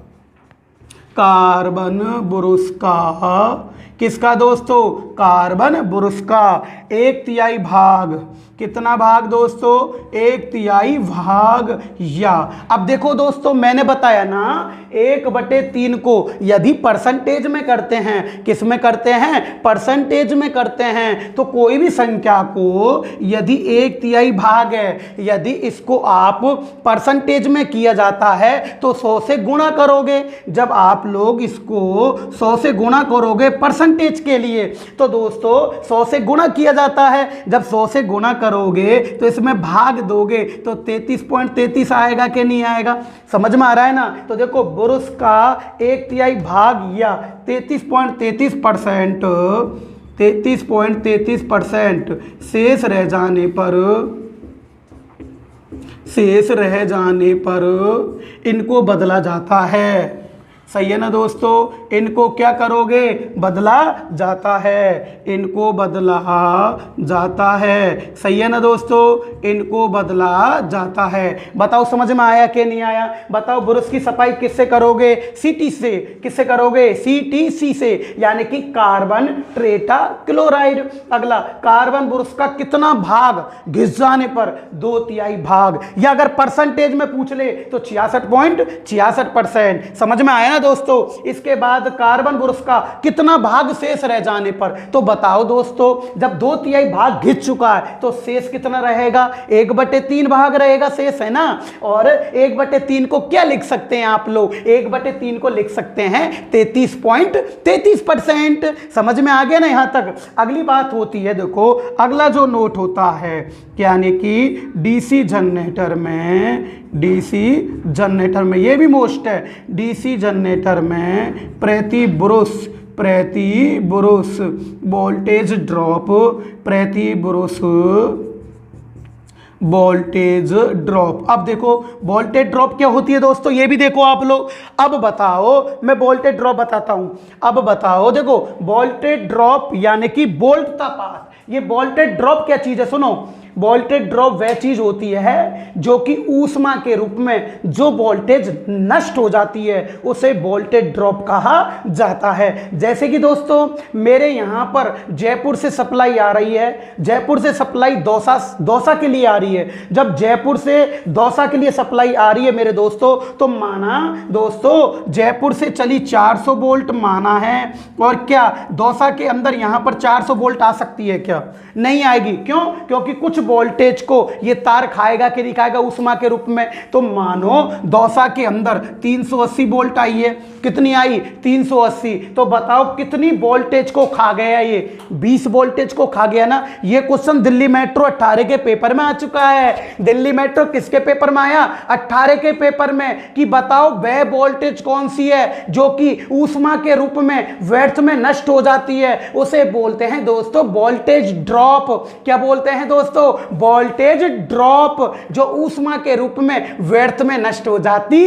किसका दोस्तों, कार्बन बुरुस का 1/3 भाग, कितना भाग दोस्तों, 1/3 भाग। या अब देखो दोस्तों, मैंने बताया ना 1/3 को यदि परसेंटेज में करते हैं, किस में करते हैं, परसेंटेज में करते हैं, तो कोई भी संख्या को यदि 1/3 भाग है, यदि इसको आप परसेंटेज में किया जाता है तो 100 से गुणा करोगे। जब आप लोग इसको 100 से गुणा करोगे परसेंटेज के लिए, तो दोस्तों 100 से गुणा किया जाता है। जब 100 से गुणा करोगे तो इसमें भाग दोगे तो 33.33 आएगा कि नहीं आएगा, समझ में आ रहा है ना। तो देखो बुरुस का 1/3 भाग या 33.33%, 33.33% शेष रह जाने पर इनको बदला जाता है। सही है ना दोस्तों, इनको क्या करोगे, बदला जाता है, इनको बदला जाता है। सही है ना दोस्तों, इनको बदला जाता है। बताओ समझ में आया कि नहीं आया। बताओ बुरुस की सफाई किससे करोगे, सीटी से। किससे करोगे, सीटीसी से, यानी कि कार्बन टेट्रा क्लोराइड। अगला, कार्बन बुरुस का कितना भाग घिस जाने पर, 2/3 भाग। या अगर परसेंटेज में पूछ ले तो 66.66%। समझ में आया ना दोस्तों। इसके बाद कार्बन बुरुस का कितना भाग शेष रह जाने पर, तो बताओ दोस्तों, जब 2/3 भाग घिस चुका है तो शेष कितना रहेगा, 1/3 भाग रहेगा शेष, है ना। और 1/3 को क्या लिख सकते हैं आप लोग, 1/3 को लिख सकते हैं 33.33%। समझ में आ गया ना यहां तक। अगली बात होती है, देखो अगला जो नोट होता है, यानी कि डीसी जनरेटर में ये भी मोस्ट है, डीसी जनरेटर में प्रति बुरुस वोल्टेज ड्रॉप, वोल्टेज ड्रॉप। अब देखो वोल्टेज ड्रॉप क्या होती है दोस्तों, ये भी देखो आप लोग। अब बताओ, मैं वोल्टेज ड्रॉप बताता हूं। अब बताओ, देखो वोल्टेज ड्रॉप यानी कि वोल्ट का पास। ये वोल्टेज ड्रॉप क्या चीज है, सुनो। वोल्टेज ड्रॉप वह चीज होती है जो कि ऊष्मा के रूप में जो वोल्टेज नष्ट हो जाती है उसे वोल्टेज ड्रॉप कहा जाता है। जैसे कि दोस्तों मेरे यहां पर जयपुर से सप्लाई आ रही है, जयपुर से सप्लाई दौसा के लिए आ रही है। जब जयपुर से दौसा के लिए सप्लाई आ रही है मेरे दोस्तों, तो माना दोस्तों जयपुर से चली 400 वोल्ट माना है, और क्या दौसा के अंदर यहां पर 400 वोल्ट आ सकती है क्या, नहीं आएगी। क्यों, क्योंकि कुछ वोल्टेज को ये तार खाएगा कि नहीं खाएगा ऊष्मा के रूप में। तो मानो दौसा के अंदर 380 वोल्ट आई है, कितनी आई, 380। तो बताओ कितनी वोल्टेज को खा गया, ये 20 वोल्टेज को खा गया ना। ये क्वेश्चन दिल्ली मेट्रो 18 के पेपर में आ चुका है। दिल्ली मेट्रो किसके पेपर में आया, 18 के पेपर में, कि बताओ वह वोल्टेज कौन सी है जो कि ऊष्मा के रूप में व्यर्थ में नष्ट हो जाती है, उसे बोलते हैं दोस्तों वोल्टेज ड्रॉप। क्या बोलते हैं दोस्तों, वोल्टेज ड्रॉप, जो ऊष्मा के रूप में व्यर्थ में नष्ट हो जाती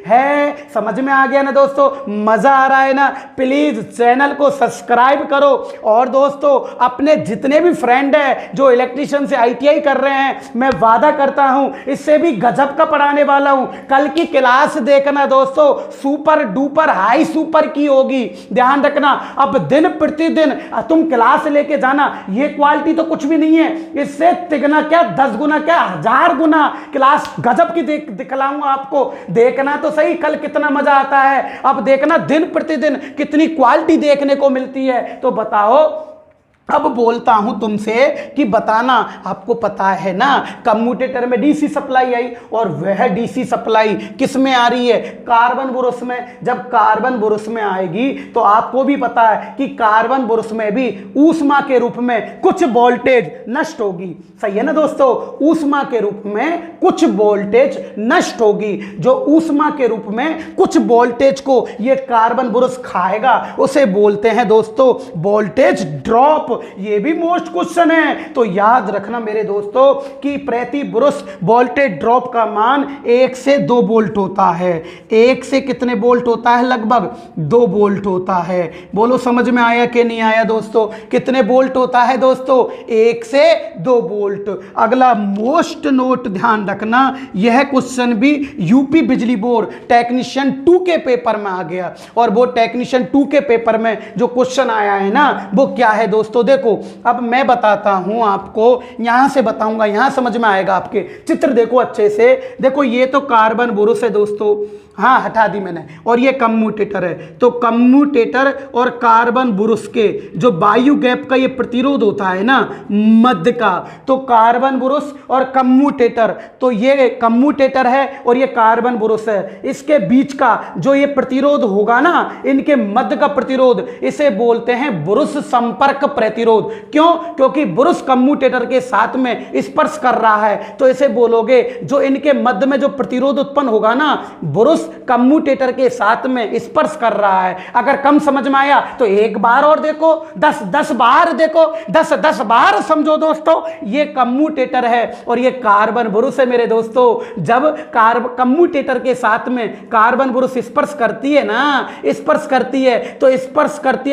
है। समझ में आ गया ना दोस्तों, मजा आ रहा है ना। प्लीज चैनल को सब्सक्राइब करो, और दोस्तों अपने जितने भी फ्रेंड है जो इलेक्ट्रिशियन से ITI कर रहे हैं, मैं वादा करता हूं इससे भी गजब का पढ़ाने वाला हूं। कल की क्लास देखना दोस्तों, सुपर डुपर हाई सुपर की होगी, ध्यान रखना। अब दिन प्रतिदिन तुम क्लास लेके जाना, ये क्वालिटी तो कुछ भी नहीं है, इससे तिगना क्या 10 गुना क्या 1000 गुना क्लास गजब की दिखलाऊंगा आपको। देखना तो सही कल कितना मजा आता है। अब देखना दिन प्रतिदिन कितनी क्वालिटी देखने को मिलती है। तो बताओ अब बोलता हूं तुमसे कि बताना, आपको पता है ना कम्यूटेटर में डीसी सप्लाई आई और वह डीसी सप्लाई किस में आ रही है, कार्बन बुरुस में। जब कार्बन बुरुस में आएगी तो आपको भी पता है कि कार्बन बुरुस में भी ऊष्मा के रूप में कुछ वोल्टेज नष्ट होगी। सही है ना दोस्तों, ऊष्मा के रूप में कुछ वोल्टेज नष्ट होगी। जो ऊष्मा के रूप में कुछ वोल्टेज को ये कार्बन बुरुस खाएगा उसे बोलते हैं दोस्तों वोल्टेज ड्रॉप। ये भी मोस्ट क्वेश्चन है, तो याद रखना मेरे दोस्तों कि प्रति बुरुस वोल्टेज ड्रॉप का मान 1 से 2 वोल्ट होता है। 1 से कितने वोल्ट होता है, लगभग 2 वोल्ट होता है। बोलो समझ में आया कि नहीं आया दोस्तों, कितने वोल्ट होता है दोस्तों, 1 से 2 वोल्ट। अगला मोस्ट नोट ध्यान रखना, यह क्वेश्चन भी यूपी बिजली बोर्ड टेक्नीशियन 2 के पेपर में आ गया। और वो टेक्नीशियन 2 के पेपर में जो क्वेश्चन आया है ना वो क्या है दोस्तों, देखो अब मैं बताता हूं आपको, यहां से बताऊंगा, यहां समझ में आएगा आपके। चित्र देखो अच्छे से, देखो ये तो कार्बन बुरुस है दोस्तों, हाँ हटा दी मैंने, और ये कम्यूटेटर है। तो कम्यूटेटर और कार्बन बुरुस के जो वायु गैप का ये प्रतिरोध होता है ना मध्य का, तो कार्बन बुरुस और कम्यूटेटर, तो ये कम्यूटेटर है और ये कार्बन बुरुस है, इसके बीच का जो ये प्रतिरोध होगा ना, इनके मध्य का प्रतिरोध, इसे बोलते हैं बुरुस संपर्क प्रतिरोध। क्यों, क्योंकि बुरुस कम्यूटेटर के साथ में स्पर्श कर रहा है, तो इसे बोलोगे जो इनके मध्य में जो प्रतिरोध उत्पन्न होगा ना, बुरुस कम्यूटेटर के साथ में स्पर्श कर रहा है। अगर कम समझ में आया तो एक बार और देखो, 10 बार देखो, 10 बार समझो दोस्तों। ये कम्यूटेटर है और ये कार्बन बुरुस है मेरे दोस्तों। जब कम्यूटेटर के साथ में कार्बन बुरुस स्पर्श करती है ना, स्पर्श करती है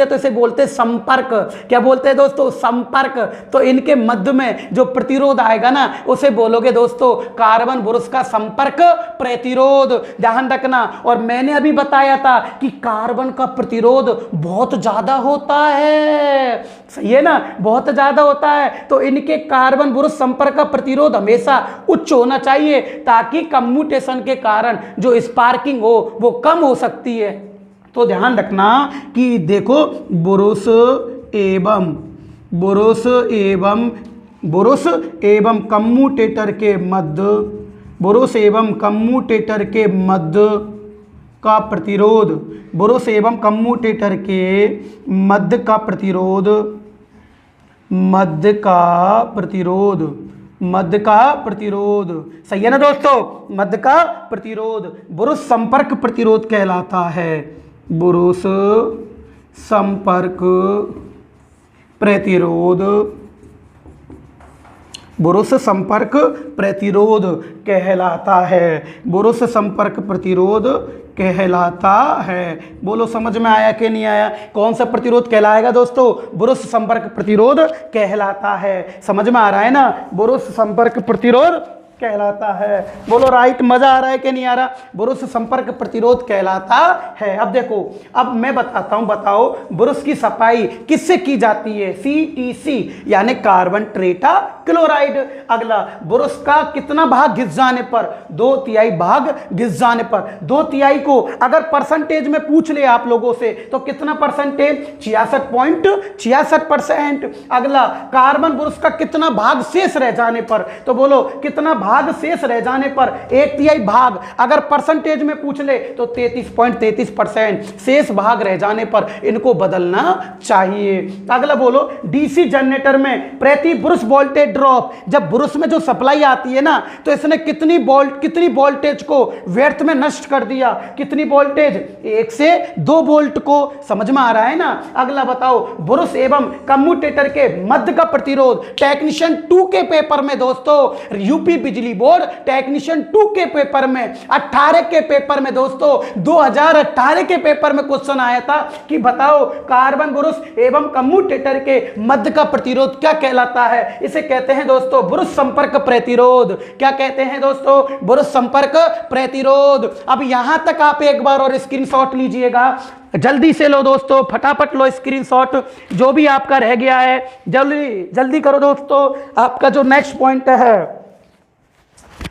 तो इसे बोलते हैं संपर्क। क्या बोलते हैं दोस्तों, संपर्क। तो इनके मध्य में जो प्रतिरोध आएगा ना उसे बोलोगे दोस्तों कार्बन बुरुस का संपर्क प्रतिरोध। ध्यान रखना, और मैंने अभी बताया था कि कार्बन का प्रतिरोध बहुत ज्यादा होता है, सही है ना, बहुत ज्यादा होता है। तो इनके कार्बन बुरुस संपर्क का प्रतिरोध हमेशा उच्च होना चाहिए ताकि कम्यूटेशन के कारण जो स्पार्किंग हो वो कम हो सकती है। तो ध्यान रखना कि देखो बुरुस एवं कम्यूटेटर के मध्य, बुरुस एवं कम्यूटेटर के मध्य का प्रतिरोध, बुरुस एवं कम्यूटेटर के मध्य का प्रतिरोध, मध्य का प्रतिरोध, सही है ना दोस्तों, मध्य का प्रतिरोध बुरुस संपर्क प्रतिरोध कहलाता है। बुरुस संपर्क प्रतिरोध, बुरुस संपर्क प्रतिरोध कहलाता है, बुरुस संपर्क प्रतिरोध कहलाता है। बोलो समझ में आया कि नहीं आया, कौन सा प्रतिरोध कहलाएगा दोस्तों, बुरुस संपर्क प्रतिरोध कहलाता है। समझ में आ रहा है ना, बुरुस संपर्क प्रतिरोध कहलाता है। बोलो राइट, मजा आ रहा है कि नहीं आ रहा, बुरुस संपर्क प्रतिरोध कहलाता है। अब देखो, अब मैं बताता हूं, बताओ बुरुस की सफाई किससे की जाती है, CTC यानी कार्बन टेट्रा क्लोराइड। अगला, बुरुस का कितना भाग घिस जाने पर, 2/3 भाग घिस जाने पर, 2/3 को अगर परसेंटेज में पूछ ले आप लोगों से तो कितना परसेंटेज, 66.66%। अगला, कार्बन बुरुस का कितना भाग शेष रह जाने पर, तो बोलो कितना भाग शेष रह जाने पर, 1/3 भाग अगर परसेंटेज में पूछ ले तो 33.33%, शेष भाग रह जाने पर इनको बदलना चाहिए। अगला बोलो, डीसी जनरेटर में प्रति बुरुस वोल्टेज ड्रॉप, जब बुरुस में जो सप्लाई आती है ना तो इसने कितनी वोल्टेज को व्यर्थ में नष्ट कर दिया, कितनी वोल्टेज, 1 से 2 वोल्ट को। समझ में आ रहा है ना। अगला बताओ, बुरुस एवं कम्यूटेटर के मध्य का प्रतिरोध, टेक्नीशियन 2 के पेपर में दोस्तों, यूपी बिजली बोर्ड टेक्नीशियन 2 के पेपर में, 18 के पेपर में दोस्तों, 2018 के पेपर में क्वेश्चन आया था कि बताओ कार्बन बुरुस एवं कम्यूटेटर के मध्य का प्रतिरोध क्या कहलाता है। इसे कहते हैं दोस्तों बुरुस संपर्क प्रतिरोध। क्या कहते हैं दोस्तों, बुरुस संपर्क प्रतिरोध। अब यहां तक आप एक बार और स्क्रीनशॉट लीजिएगा, जल्दी से लो दोस्तों, फटाफट लो स्क्रीनशॉट, जो भी आपका रह गया है जल्दी करो दोस्तों। आपका जो नेक्स्ट पॉइंट है,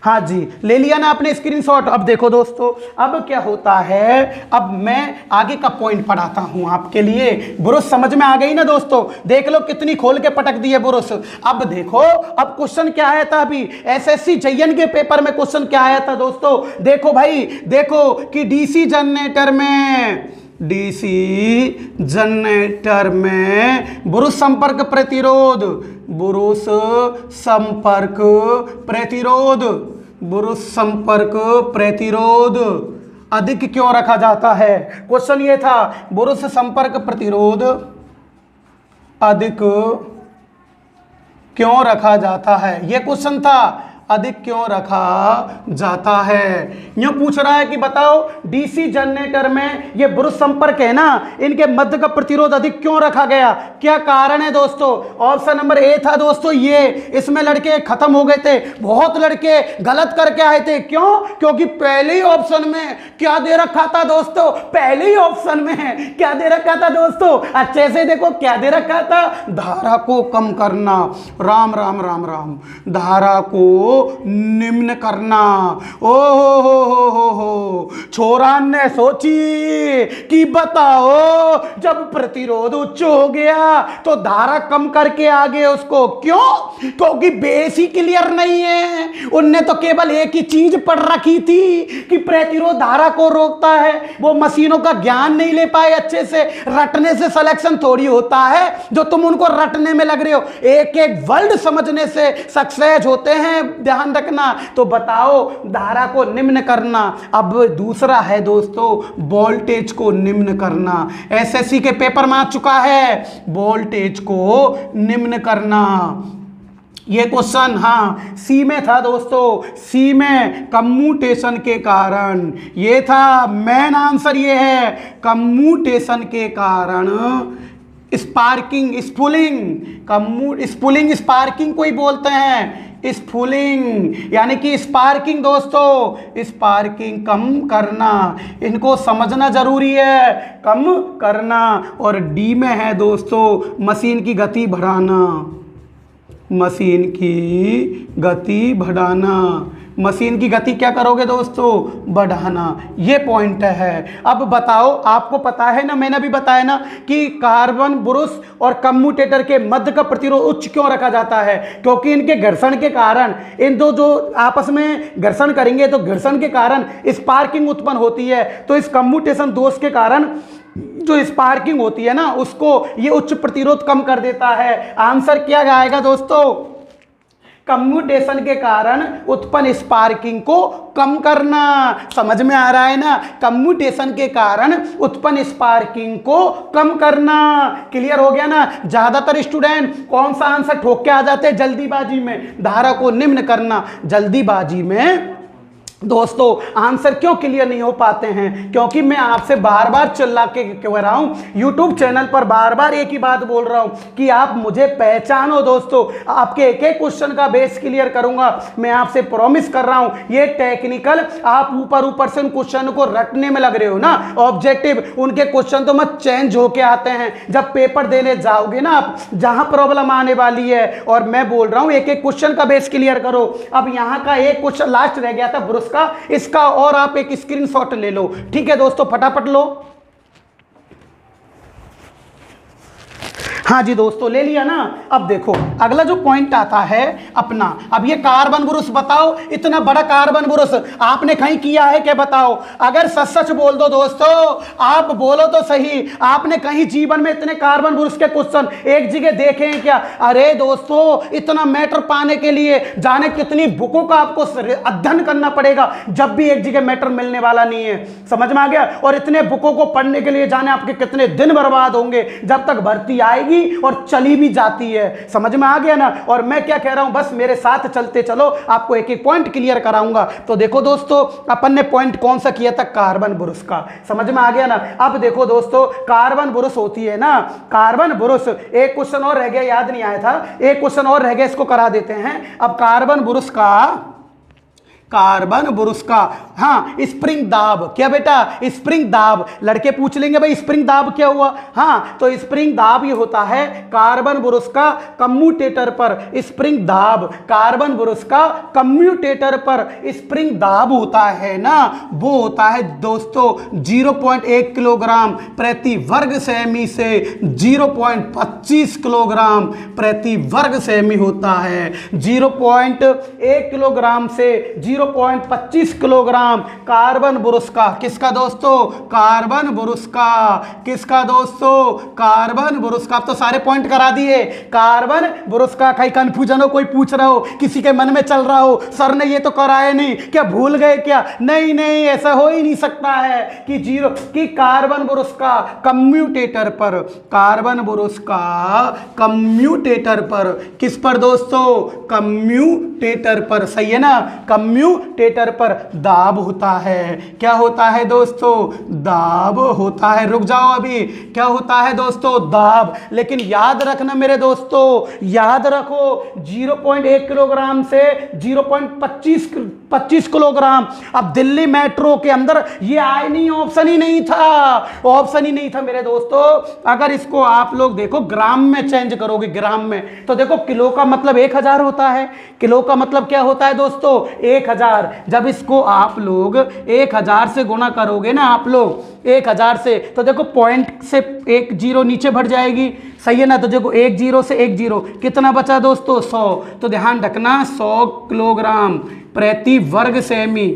हाँ जी, ले लिया ना आपने स्क्रीनशॉट। अब देखो दोस्तों, अब क्या होता है, अब मैं आगे का पॉइंट पढ़ाता हूं आपके लिए। ब्रुश समझ में आ गई ना दोस्तों, देख लो कितनी खोल के पटक दी है ब्रुश। अब देखो, अब क्वेश्चन क्या आया था अभी एसएससी जयन के पेपर में, क्वेश्चन क्या आया था दोस्तों, देखो भाई, देखो कि डीसी जनरेटर में ब्रुश संपर्क प्रतिरोध, ब्रुश संपर्क प्रतिरोध अधिक क्यों रखा जाता है। क्वेश्चन ये था, ब्रुश संपर्क प्रतिरोध अधिक क्यों रखा जाता है, ये क्वेश्चन था, अधिक क्यों रखा जाता है। यूं पूछ रहा है कि बताओ डीसी जनरेटर में ये ब्रुश संपर्क है ना, इनके मध्य का प्रतिरोध अधिक क्यों रखा गया, क्या कारण है दोस्तों। ऑप्शन नंबर ए था दोस्तों ये, इसमें लड़के खत्म हो गए थे, बहुत लड़के गलत करके आए थे। क्यों, क्योंकि पहले ही ऑप्शन में क्या दे रखा था दोस्तों, पहले ही ऑप्शन में क्या दे रखा था दोस्तों, अच्छे से देखो क्या दे रखा था, धारा को कम करना, राम राम राम राम, धारा को निम्न करना। ओ हो, छोरा ने सोची कि बताओ जब प्रतिरोध उच्च हो गया तो धारा कम करके आगे उसको, क्यों, क्योंकि बेस ही क्लियर नहीं है। उनने तो केवल एक ही चीज पढ़ रखी थी कि प्रतिरोध धारा को रोकता है, वो मशीनों का ज्ञान नहीं ले पाए अच्छे से। रटने से सिलेक्शन थोड़ी होता है जो तुम उनको रटने में लग रहे हो, एक एक वर्ड समझने से सक्सेस होते हैं, ध्यान रखना। तो बताओ धारा को निम्न करना। अब दूसरा है दोस्तों वोल्टेज को निम्न करना, एसएससी के पेपर में आ चुका है, वोल्टेज को निम्न करना। ये क्वेश्चन हाँ सी में था दोस्तों, सी में कम्यूटेशन के कारण, ये था मेन आंसर, ये है कम्यूटेशन के कारण स्पार्किंग, स्पूलिंग स्पार्किंग को ही बोलते हैं, स्पूलिंग यानी कि स्पार्किंग दोस्तों, स्पार्किंग कम करना, इनको समझना जरूरी है, कम करना। और डी में है दोस्तों मशीन की गति बढ़ाना, मशीन की गति बढ़ाना, मशीन की गति क्या करोगे दोस्तों, बढ़ाना, ये पॉइंट है। अब बताओ, आपको पता है ना, मैंने भी बताया ना कि कार्बन ब्रुश और कम्यूटेटर के मध्य का प्रतिरोध उच्च क्यों रखा जाता है, क्योंकि इनके घर्षण के कारण, इन दो जो आपस में घर्षण करेंगे तो घर्षण के कारण स्पार्किंग उत्पन्न होती है। तो इस कम्यूटेशन दोष के कारण जो स्पार्किंग होती है ना, उसको ये उच्च प्रतिरोध कम कर देता है। आंसर क्या आएगा दोस्तों, कम्यूटेशन के कारण उत्पन्न स्पार्किंग को कम करना। समझ में आ रहा है ना, कम्यूटेशन के कारण उत्पन्न स्पार्किंग को कम करना। क्लियर हो गया ना। ज्यादातर स्टूडेंट कौन सा आंसर ठोक के आ जाते हैं जल्दीबाजी में, धारा को निम्न करना। जल्दीबाजी में दोस्तों आंसर क्यों क्लियर नहीं हो पाते हैं, क्योंकि मैं आपसे बार बार चिल्ला के कह रहा हूं, यूट्यूब चैनल पर बार बार एक ही बात बोल रहा हूं कि आप मुझे पहचानो दोस्तों, आपके एक एक क्वेश्चन का बेस क्लियर करूंगा, मैं आपसे प्रॉमिस कर रहा हूं। ये टेक्निकल आप ऊपर से उन क्वेश्चन को रटने में लग रहे हो ना, ऑब्जेक्टिव उनके क्वेश्चन तो मत चेंज होके आते हैं, जब पेपर देने जाओगे ना आप, जहां प्रॉब्लम आने वाली है। और मैं बोल रहा हूं एक एक क्वेश्चन का बेस क्लियर करो। अब यहां का एक क्वेश्चन लास्ट रह गया था ब्रुश का, इसका और आप एक स्क्रीनशॉट ले लो, ठीक है दोस्तों, फटाफट लो। हाँ जी दोस्तों, ले लिया ना। अब देखो अगला जो पॉइंट आता है अपना, अब ये कार्बन ब्रुश, बताओ इतना बड़ा कार्बन ब्रुश आपने कहीं किया है क्या, बताओ। अगर सच सच बोल दो दोस्तों, आप बोलो तो सही, आपने कहीं जीवन में इतने कार्बन ब्रुश के क्वेश्चन एक जगह देखे हैं क्या। अरे दोस्तों, इतना मैटर पाने के लिए जाने कितनी बुकों का आपको अध्ययन करना पड़ेगा, जब भी एक जगह मैटर मिलने वाला नहीं है। समझ में आ गया। और इतने बुकों को पढ़ने के लिए जाने आपके कितने दिन बर्बाद होंगे, जब तक भर्ती आएगी और चली भी जाती है। समझ में आ गया ना। और मैं क्या कह रहा हूं, बस मेरे साथ चलते चलो, आपको एक एक पॉइंट क्लियर कराऊंगा। तो देखो दोस्तों, अपन ने पॉइंट कौन सा किया था, कार्बन ब्रुश का। समझ में आ गया ना। अब देखो दोस्तों, कार्बन ब्रुश होती है ना, कार्बन ब्रुश, एक क्वेश्चन और रह गया, याद नहीं आया था, एक क्वेश्चन और रह गया, इसको करा देते हैं। अब कार्बन ब्रुश का कार्बन बुरुस का। हाँ, स्प्रिंग दाब, क्या बेटा, स्प्रिंग दाब। लड़के पूछ लेंगे भाई स्प्रिंग दाब क्या हुआ। हाँ, तो स्प्रिंग दाब ये होता है कार्बन बुरुस का कम्यूटेटर पर स्प्रिंग दाब, कार्बन बुरुस का कम्यूटेटर पर स्प्रिंग दाब होता है ना, वो होता है दोस्तों 0.1 किलोग्राम प्रति वर्ग सेमी से 0.25 किलोग्राम प्रति वर्ग सेमी होता है। 0.1 किलोग्राम से 0.25 किलोग्राम कार्बन बुरुस का, किसका दोस्तों, कार्बन बुरुस का, किसका दोस्तों, कार्बन बुरुस का। अब तो सारे पॉइंट करा दिए, कार्बन बुरुस का। कहीं कंफ्यूजन हो, कोई पूछ रहा हो, किसी के मन में चल रहा हो सर ने ये तो कराया नहीं, क्या भूल गए क्या? नहीं नहीं, ऐसा हो ही नहीं सकता है कि कार्बन बुरुस का कम्यूटेटर पर, कार्बन बुरुस का कम्यूटेटर पर, किस पर दोस्तों, कम्यूटेटर पर, सही है ना, कम्यूटेटर पर दाब होता है। क्या होता है दोस्तों, दाब होता है। रुक जाओ अभी, क्या होता है दोस्तों, दाब। लेकिन याद रखना मेरे दोस्तों, याद रखो 0.1 किलोग्राम से 0.25 किलोग्राम। अब दिल्ली मेट्रो के अंदर ये आए नहीं, ऑप्शन ही नहीं था, ऑप्शन ही नहीं था मेरे दोस्तों। अगर इसको आप लोग देखो ग्राम में चेंज करोगे, ग्राम में, तो देखो किलो का मतलब 1000 होता है। किलो का मतलब क्या होता है दोस्तों, 1000। जब इसको आप लोग 1000 से गुणा करोगे ना, आप लोग 1000 से, तो देखो पॉइंट से एक जीरो नीचे बढ़ जाएगी, सही है ना। तो देखो 1 0 से 1 0 कितना बचा दोस्तों, 100। तो ध्यान रखना 100 किलोग्राम प्रति वर्ग सेमी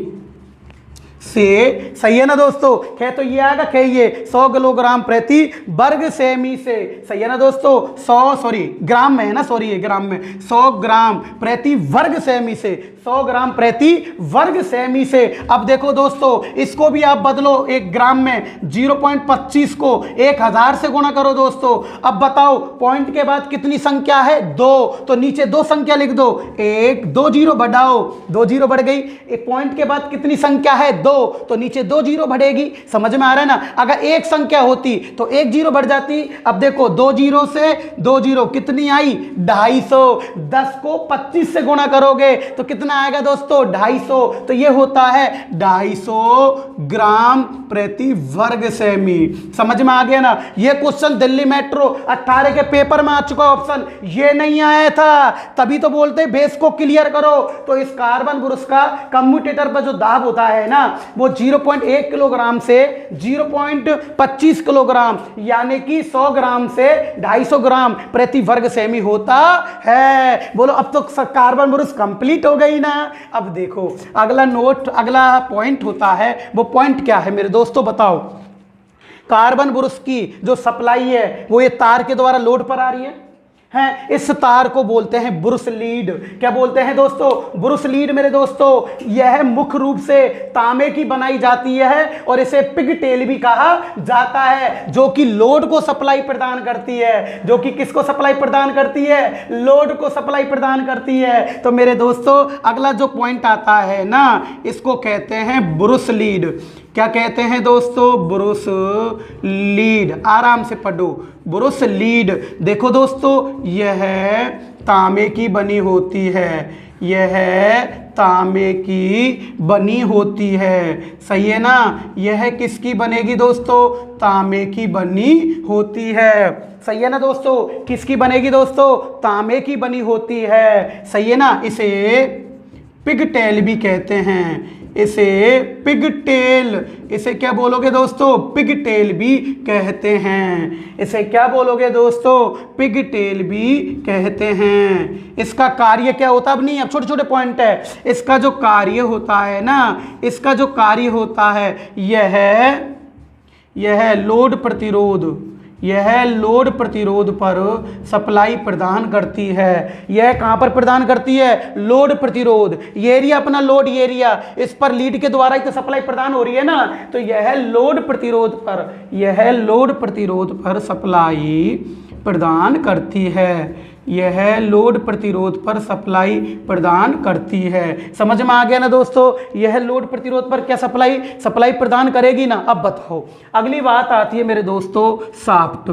से, सही है ना दोस्तों। कह तो ये आएगा, कह ये 100 किलोग्राम प्रति वर्ग सेमी से, सही है ना दोस्तों। 100 सॉरी ग्राम में है ना, सॉरी ये ग्राम में, 100 ग्राम प्रति वर्ग सेमी से, 100 ग्राम प्रति वर्ग सेमी से। अब देखो दोस्तों, इसको भी आप बदलो एक ग्राम में, 0.25 को 1000 से गुणा करो दोस्तों। अब बताओ पॉइंट के बाद कितनी संख्या है, 2, तो नीचे 2 संख्या लिख दो, 1 2 0 बढ़ाओ, 2 0 बढ़ गई। एक पॉइंट के बाद कितनी संख्या है, 2, तो नीचे 2 0 बढ़ेगी। समझ में आ रहा है ना। अगर एक संख्या होती तो 1 0 बढ़ जाती। अब देखो 2 0 से 2 0 कितनी आई, 250। 10 को 25 से गुणा करोगे तो कितना आएगा दोस्तों, 250। तो ये होता है 250 ग्राम प्रति वर्ग सेमी। समझ में आ गया ना। ये क्वेश्चन दिल्ली मेट्रो 18 के पेपर में आ चुका ऑप्शन, ये नहीं आया था, तभी तो बोलते बेस को क्लियर करो। तो इस कार्बन बुरुस का कम्यूटेटर पर जो दाब होता है ना, वो 0.1 किलोग्राम से 0.25 किलोग्राम, यानी कि 100 ग्राम से 250 ग्राम प्रति वर्ग सेमी होता है। बोलो अब तो कार्बन बुरुस कंप्लीट हो गई ना। अब देखो अगला नोट, अगला पॉइंट होता है, वो पॉइंट क्या है मेरे दोस्तों, बताओ। कार्बन बुरुस की जो सप्लाई है वो ये तार के द्वारा लोड पर आ रही है। हैं, इस तार को बोलते हैं बुरुस लीड। क्या बोलते हैं दोस्तों, बुरुस लीड मेरे दोस्तों। यह मुख्य रूप से तांबे की बनाई जाती है और इसे पिगटेल भी कहा जाता है, जो कि लोड को सप्लाई प्रदान करती है। जो कि किसको सप्लाई प्रदान करती है, लोड को सप्लाई प्रदान करती है। तो मेरे दोस्तों अगला जो पॉइंट आता है ना, इसको कहते हैं बुरुस लीड। क्या कहते हैं दोस्तों, बुरुस लीड। आराम से पढ़ो, बुरुस लीड। देखो दोस्तों, यह तांबे की बनी होती है, यह तांबे की बनी होती है, सही है ना। यह किसकी बनेगी दोस्तों, तांबे की बनी होती है, सही है ना दोस्तों। किसकी बनेगी दोस्तों, तांबे की बनी होती है, सही है ना। इसे पिगटेल भी कहते हैं, इसे पिगटेल, इसे क्या बोलोगे दोस्तों, पिगटेल भी कहते हैं। इसे क्या बोलोगे दोस्तों, पिगटेल भी कहते हैं। इसका कार्य क्या होता है, अब नहीं, अब छोटे छोटे पॉइंट है। इसका जो कार्य होता है ना, इसका जो कार्य होता है, यह लोड प्रतिरोध, यह लोड प्रतिरोध पर सप्लाई प्रदान करती है। यह कहां पर प्रदान करती है, लोड प्रतिरोध। ये एरिया अपना लोड एरिया, इस पर लीड के द्वारा ही तो सप्लाई प्रदान हो रही है ना। तो यह लोड प्रतिरोध पर, यह लोड प्रतिरोध पर सप्लाई प्रदान करती है। यह लोड प्रतिरोध पर सप्लाई प्रदान करती है। समझ में आ गया ना दोस्तों। यह लोड प्रतिरोध पर क्या सप्लाई प्रदान करेगी ना। अब बताओ अगली बात आती है मेरे दोस्तों, शाफ्ट।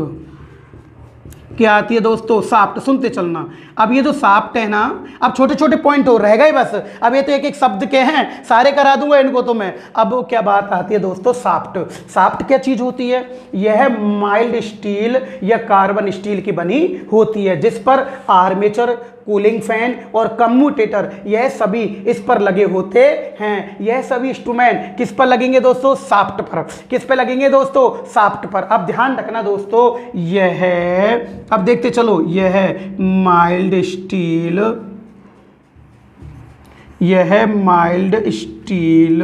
क्या आती है दोस्तों? शाफ्ट। सुनते चलना। अब ये जो शाफ्ट है ना, अब छोटे छोटे पॉइंट हो रह गए बस। अब ये तो एक एक शब्द के हैं, सारे करा दूंगा इनको तो मैं। अब क्या बात आती है दोस्तों? शाफ्ट। शाफ्ट क्या चीज होती है? यह माइल्ड स्टील या कार्बन स्टील की बनी होती है, जिस पर आर्मेचर, कूलिंग फैन और कम्यूटेटर यह सभी इस पर लगे होते हैं। यह सभी इंस्ट्रूमेंट किस पर लगेंगे दोस्तों? शाफ्ट पर। किस पर लगेंगे दोस्तों? शाफ्ट पर। अब ध्यान रखना दोस्तों, यह है, अब देखते चलो, यह है माइल्ड स्टील, यह है माइल्ड स्टील।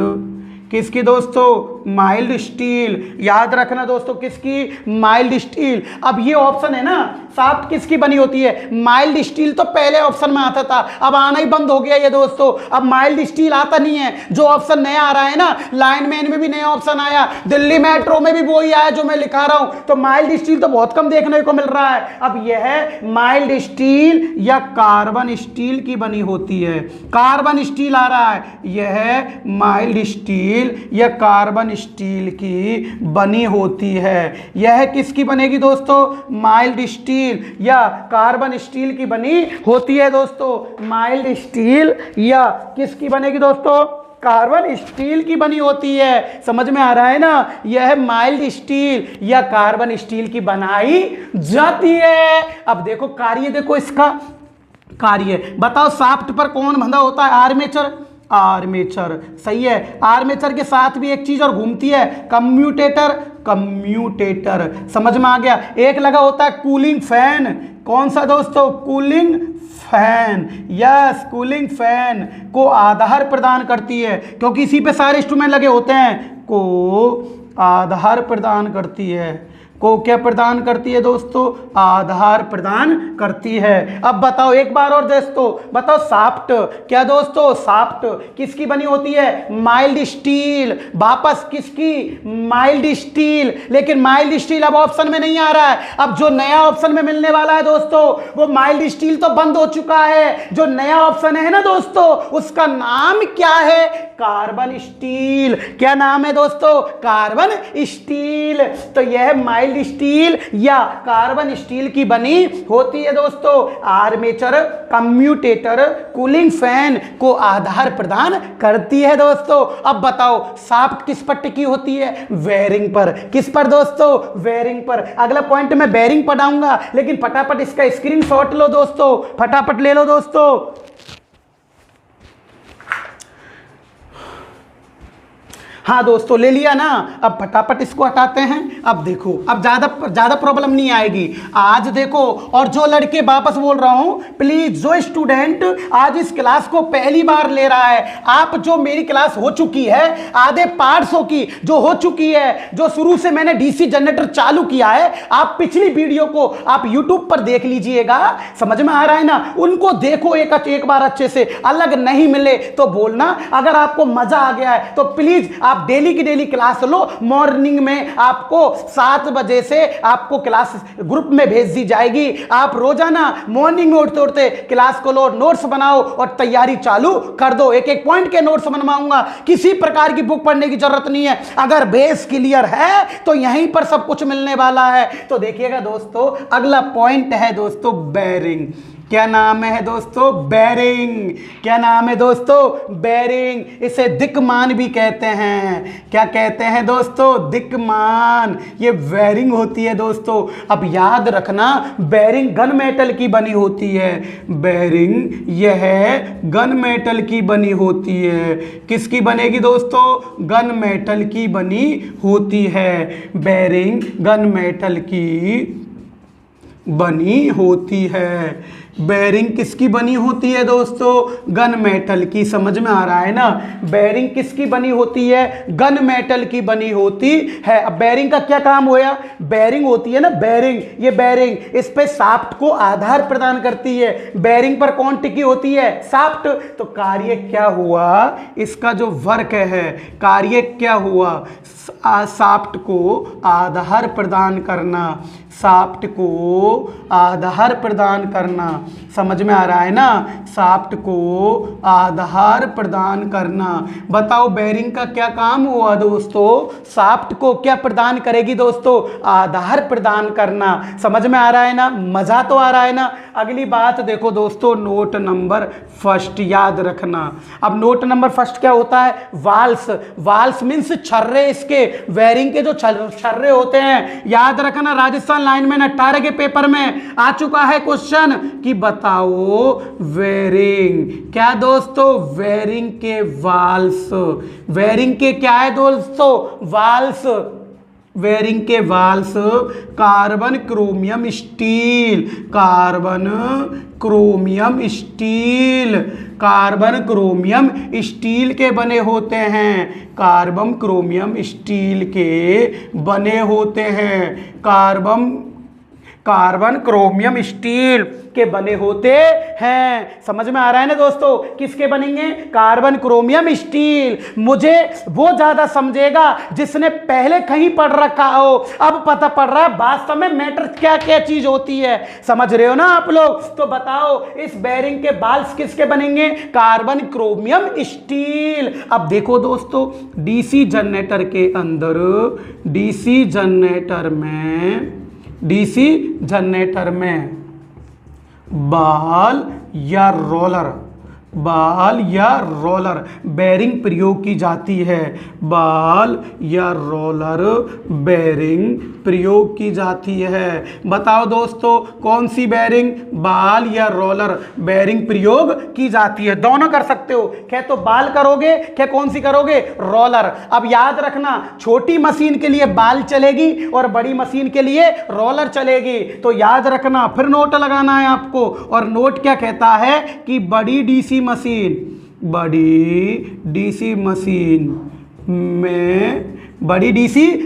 किसकी दोस्तों? Mild steel. याद रखना दोस्तों, किसकी? Mild steel. अब ये ऑप्शन है ना, शाफ्ट किसकी बनी होती है? माइल्ड स्टील तो पहले ऑप्शन में आता था, अब आना ही बंद हो गया ये दोस्तों। अब माइल्ड स्टील आता नहीं है। जो ऑप्शन नया आ रहा है ना, लाइनमैन में भी नया ऑप्शन आया, दिल्ली मेट्रो में भी वही आया जो मैं लिखा रहा हूं। तो माइल्ड स्टील तो बहुत कम देखने को मिल रहा है। अब यह है माइल्ड स्टील या कार्बन स्टील की बनी होती है। कार्बन स्टील आ रहा है, यह है माइल्ड स्टील या कार्बन स्टील की बनी होती है। यह किसकी बनेगी दोस्तों? माइल्ड स्टील या कार्बन स्टील की बनी होती है दोस्तों। माइल्ड स्टील या किसकी बनेगी दोस्तों? कार्बन स्टील की बनी होती है। समझ में आ रहा है ना? यह माइल्ड स्टील या कार्बन स्टील की बनाई जाती है। अब देखो कार्य, देखो इसका कार्य बताओ। शाफ्ट पर कौन बंधा होता है? आर्मेचर। आर्मेचर सही है। आर्मेचर के साथ भी एक चीज और घूमती है, कम्यूटेटर। कम्यूटेटर समझ में आ गया। एक लगा होता है कूलिंग फैन। कौन सा दोस्तों? Cooling fan. Yes, cooling fan को आधार प्रदान करती है, क्योंकि इसी पे सारे इंस्ट्रूमेंट लगे होते हैं। को आधार प्रदान करती है। को क्या प्रदान करती है दोस्तों? आधार प्रदान करती है। अब बताओ एक बार और दोस्तों, बताओ शाफ्ट क्या दोस्तों? शाफ्ट किसकी बनी होती है? Mild steel. वापस किसकी? Mild steel. लेकिन माइल्ड स्टील अब ऑप्शन में नहीं आ रहा है। अब जो नया ऑप्शन में मिलने वाला है दोस्तों, वो माइल्ड स्टील तो बंद हो चुका है। जो नया ऑप्शन है ना दोस्तों, उसका नाम क्या है? Carbon steel. क्या नाम है दोस्तों? Carbon steel. तो यह माइल्ड स्टील या कार्बन स्टील की बनी होती है दोस्तों। आर्मेचर, कम्यूटेटर, कूलिंग फैन को आधार प्रदान करती है दोस्तों। अब बताओ शाफ्ट किस पर टिकी होती है? बेयरिंग पर। किस पर दोस्तों? बेयरिंग पर। अगला पॉइंट मैं बेयरिंग पढ़ाऊंगा, लेकिन फटाफट इसका स्क्रीनशॉट लो दोस्तों, फटाफट ले लो दोस्तों। हाँ दोस्तों, ले लिया ना। अब फटाफट इसको हटाते हैं। अब देखो, अब ज्यादा प्रॉब्लम नहीं आएगी आज। देखो, और जो लड़के, वापस बोल रहा हूं प्लीज, जो स्टूडेंट आज इस क्लास को पहली बार ले रहा है, आप जो मेरी क्लास हो चुकी है आधे पार्ट्सों की जो हो चुकी है, जो शुरू से मैंने डीसी जनरेटर चालू किया है, आप पिछली वीडियो को आप यूट्यूब पर देख लीजिएगा। समझ में आ रहा है ना? उनको देखो एक बार अच्छे से। अलग नहीं मिले तो बोलना। अगर आपको मजा आ गया है तो प्लीज आप डेली की डेली क्लास लो। मॉर्निंग में आपको 7 बजे से आपको क्लास ग्रुप में भेज दी जाएगी। आप रोजाना मॉर्निंग में उठते उठते क्लास को लो, नोट्स बनाओ और तैयारी चालू कर दो। एक एक पॉइंट के नोट्स बनवाऊंगा। किसी प्रकार की बुक पढ़ने की जरूरत नहीं है। अगर बेस क्लियर है तो यहीं पर सब कुछ मिलने वाला है। तो देखिएगा दोस्तों, अगला पॉइंट है दोस्तों बेयरिंग। क्या नाम है दोस्तों? बेयरिंग। क्या नाम है दोस्तों? बेयरिंग। इसे दिक्मान भी कहते हैं। क्या कहते हैं दोस्तों? दिक्मान। ये बेयरिंग होती है दोस्तों। अब याद रखना, बेयरिंग गन मेटल की बनी होती है। बेयरिंग यह गन मेटल की बनी होती है। किसकी बनेगी दोस्तों? गन मेटल की बनी होती है। बेयरिंग गन मेटल की बनी होती है। बेयरिंग किसकी बनी होती है दोस्तों? गन मेटल की। समझ में आ रहा है ना? बेयरिंग किसकी बनी होती है? गन मेटल की बनी होती है। अब बेयरिंग का क्या काम होया? बेयरिंग होती है ना, बेयरिंग, ये बेयरिंग इस पे शाफ्ट को आधार प्रदान करती है। बेयरिंग पर कौन टिकी होती है? शाफ्ट। तो कार्य क्या हुआ? इसका जो वर्क है, कार्य क्या हुआ? शाफ्ट को आधार प्रदान करना। शाफ्ट को आधार प्रदान करना। समझ में आ रहा है ना, शाफ्ट को आधार प्रदान करना। बताओ बेरिंग का क्या काम हुआ दोस्तों, शाफ्ट को क्या प्रदान करेगी दोस्तों, आधार प्रदान करना। समझ में आ रहा है ना, मजा तो आ रहा है ना। अगली बात देखो दोस्तों, नोट नंबर फर्स्ट याद रखना। अब नोट नंबर फर्स्ट क्या होता है, वाल्स। वाल्स मीन्स छर्रे, इसके बेरिंग के जो छर्रे होते हैं, याद रखना। राजस्थान लाइनमैन 18 के पेपर में आ चुका है क्वेश्चन कि बताओ बेरिंग क्या दोस्तों, बेरिंग के वाल्स। बेरिंग के क्या है दोस्तों, वाल्स। बेरिंग के balls carbon chromium steel, carbon chromium steel, carbon chromium steel के बने होते हैं, कार्बन क्रोमियम स्टील के बने होते हैं, कार्बन क्रोमियम स्टील के बने होते हैं। समझ में आ रहा है ना दोस्तों, किसके बनेंगे, कार्बन क्रोमियम स्टील। मुझे वो ज्यादा समझेगा जिसने पहले कहीं पढ़ रखा हो, अब पता पड़ रहा है वास्तव में मैटर क्या क्या चीज होती है। समझ रहे हो ना आप लोग। तो बताओ इस बेरिंग के बाल्स किसके बनेंगे, कार्बन क्रोमियम स्टील। अब देखो दोस्तों, डीसी जनरेटर के अंदर, डीसी जनरेटर में बाल या रोलर बेरिंग प्रयोग की जाती है, बाल या रोलर बेरिंग प्रयोग की जाती है। बताओ दोस्तों कौन सी बेरिंग, बाल या रोलर बेरिंग प्रयोग की जाती है। दोनों कर सकते हो, क्या तो बाल करोगे, क्या कौन सी करोगे, रोलर। अब याद रखना, छोटी मशीन के लिए बाल चलेगी और बड़ी मशीन के लिए रोलर चलेगी। तो याद रखना, फिर नोट लगाना है आपको। और नोट क्या कहता है कि बड़ी डीसी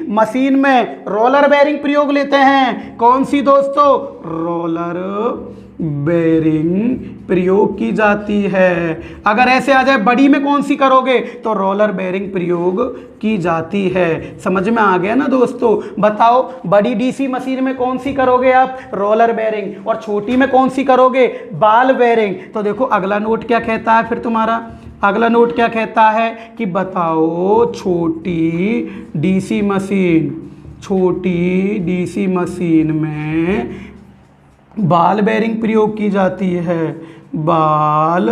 मशीन में रोलर बेरिंग प्रयोग लेते हैं। कौन सी दोस्तों, रोलर बेरिंग प्रयोग की जाती है। अगर ऐसे आ जाए बड़ी में कौन सी करोगे, तो रोलर बेरिंग प्रयोग की जाती है। समझ में आ गया ना दोस्तों। बताओ बड़ी डीसी मशीन में कौन सी करोगे आप, रोलर बेरिंग, और छोटी में कौन सी करोगे, बाल बेरिंग। तो देखो अगला नोट क्या कहता है, फिर तुम्हारा अगला नोट क्या कहता है कि बताओ छोटी डीसी मशीन में बाल बेरिंग प्रयोग की जाती है, बाल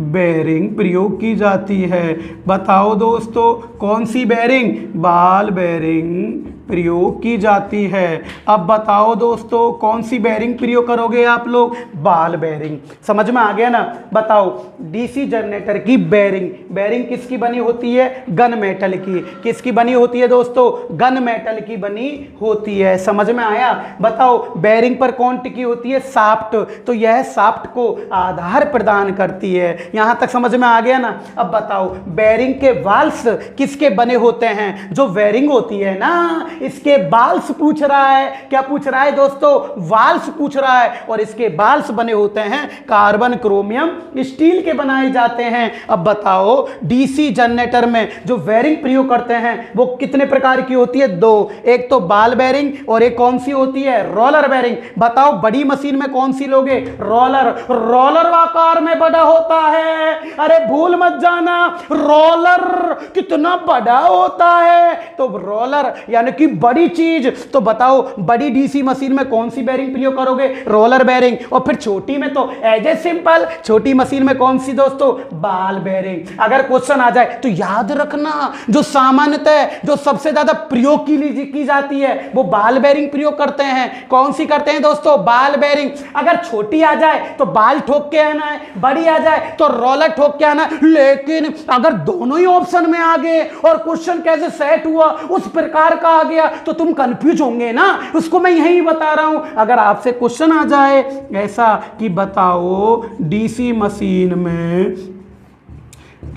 बेरिंग प्रयोग की जाती है। बताओ दोस्तों कौन सी बेरिंग, बाल बेरिंग प्रयोग की जाती है। अब बताओ दोस्तों कौन सी बेरिंग प्रयोग करोगे आप लोग, बाल बेरिंग। समझ में आ गया ना। बताओ डीसी जनरेटर की बेरिंग किसकी बनी होती है, गन मेटल की। किसकी बनी होती है दोस्तों, गन मेटल की बनी होती है। समझ में आया। बताओ बेरिंग पर कौन टिकी होती है, शाफ्ट। तो यह शाफ्ट को आधार प्रदान करती है। यहां तक समझ में आ गया ना। अब बताओ बेरिंग के वाल्स किसके बने होते हैं, जो बेरिंग होती है ना इसके बाल्स पूछ रहा है। क्या पूछ रहा है दोस्तों, वाल्स पूछ रहा है। और इसके बाल्स बने होते हैं कार्बन क्रोमियम स्टील के बनाए जाते हैं। अब बताओ डीसी जनरेटर में जो बेरिंग प्रयोग करते हैं वो कितने प्रकार की होती है, दो। एक तो बाल बेरिंग और एक कौन सी होती है, रोलर बेरिंग। बताओ बड़ी मशीन में कौन सी लोगे, रोलर आकार में बड़ा होता है। अरे भूल मत जाना, रोलर कितना बड़ा होता है। तो रोलर यानी कि बड़ी चीज। तो बताओ बड़ी डीसी मशीन में कौन सी बेरिंग प्रयोग करोगे, रोलर बेरिंग। और फिर छोटी में तो एज ए सिंपल, छोटी मशीन में कौन सी दोस्तों, बाल बेरिंग। अगर क्वेश्चन आ जाए तो याद रखना, जो सामान्यतः जो सबसे ज्यादा प्रयोग की जाती है वो बाल बेरिंग प्रयोग करते हैं। कौन सी करते हैं दोस्तों, बाल बेरिंग। अगर छोटी आ जाए तो बाल ठोक के आना है, बड़ी आ जाए तो रोलर ठोक के आना। लेकिन अगर दोनों ही ऑप्शन में आ गए और क्वेश्चन कैसे सेट हुआ उस प्रकार का आ गया तो तुम कंफ्यूज होंगे ना। उसको मैं यही बता रहा हूं। अगर आपसे क्वेश्चन आ जाए ऐसा कि बताओ डीसी मशीन में,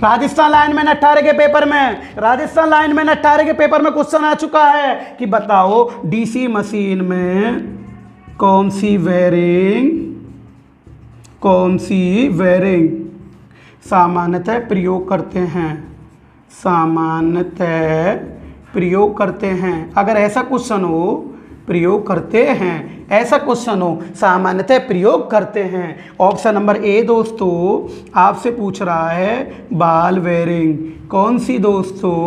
राजस्थान लाइनमैन 18 के पेपर में क्वेश्चन आ चुका है कि बताओ डीसी मशीन में कौन सी बेरिंग सामान्यतः प्रयोग करते हैं। अगर ऐसा क्वेश्चन हो प्रयोग करते हैं, ऐसा क्वेश्चन हो, सामान्यतः प्रयोग करते हैं। ऑप्शन नंबर ए दोस्तों आपसे पूछ रहा है बॉल बेयरिंग, कौन सी दोस्तों,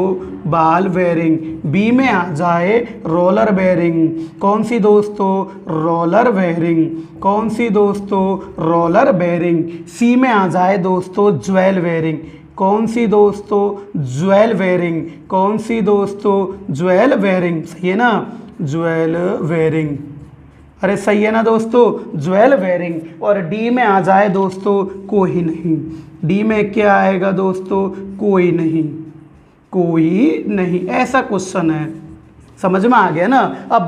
बॉल बेयरिंग। बी में आ जाए रोलर बेयरिंग, कौन सी दोस्तों, रोलर बेयरिंग, कौन सी दोस्तों, रोलर बेयरिंग। सी में आ जाए दोस्तों ज्वेल बेयरिंग, कौन सी दोस्तों, ज्वेल बेयरिंग, कौन सी दोस्तों, ज्वेल बेयरिंग। सही है ना, ज्वेल बेयरिंग। अरे सही है ना दोस्तों, ज्वेल बेयरिंग। और डी में आ जाए दोस्तों कोई नहीं, डी में क्या आएगा दोस्तों, कोई नहीं, कोई नहीं, ऐसा क्वेश्चन है। समझ में आ गया ना। अब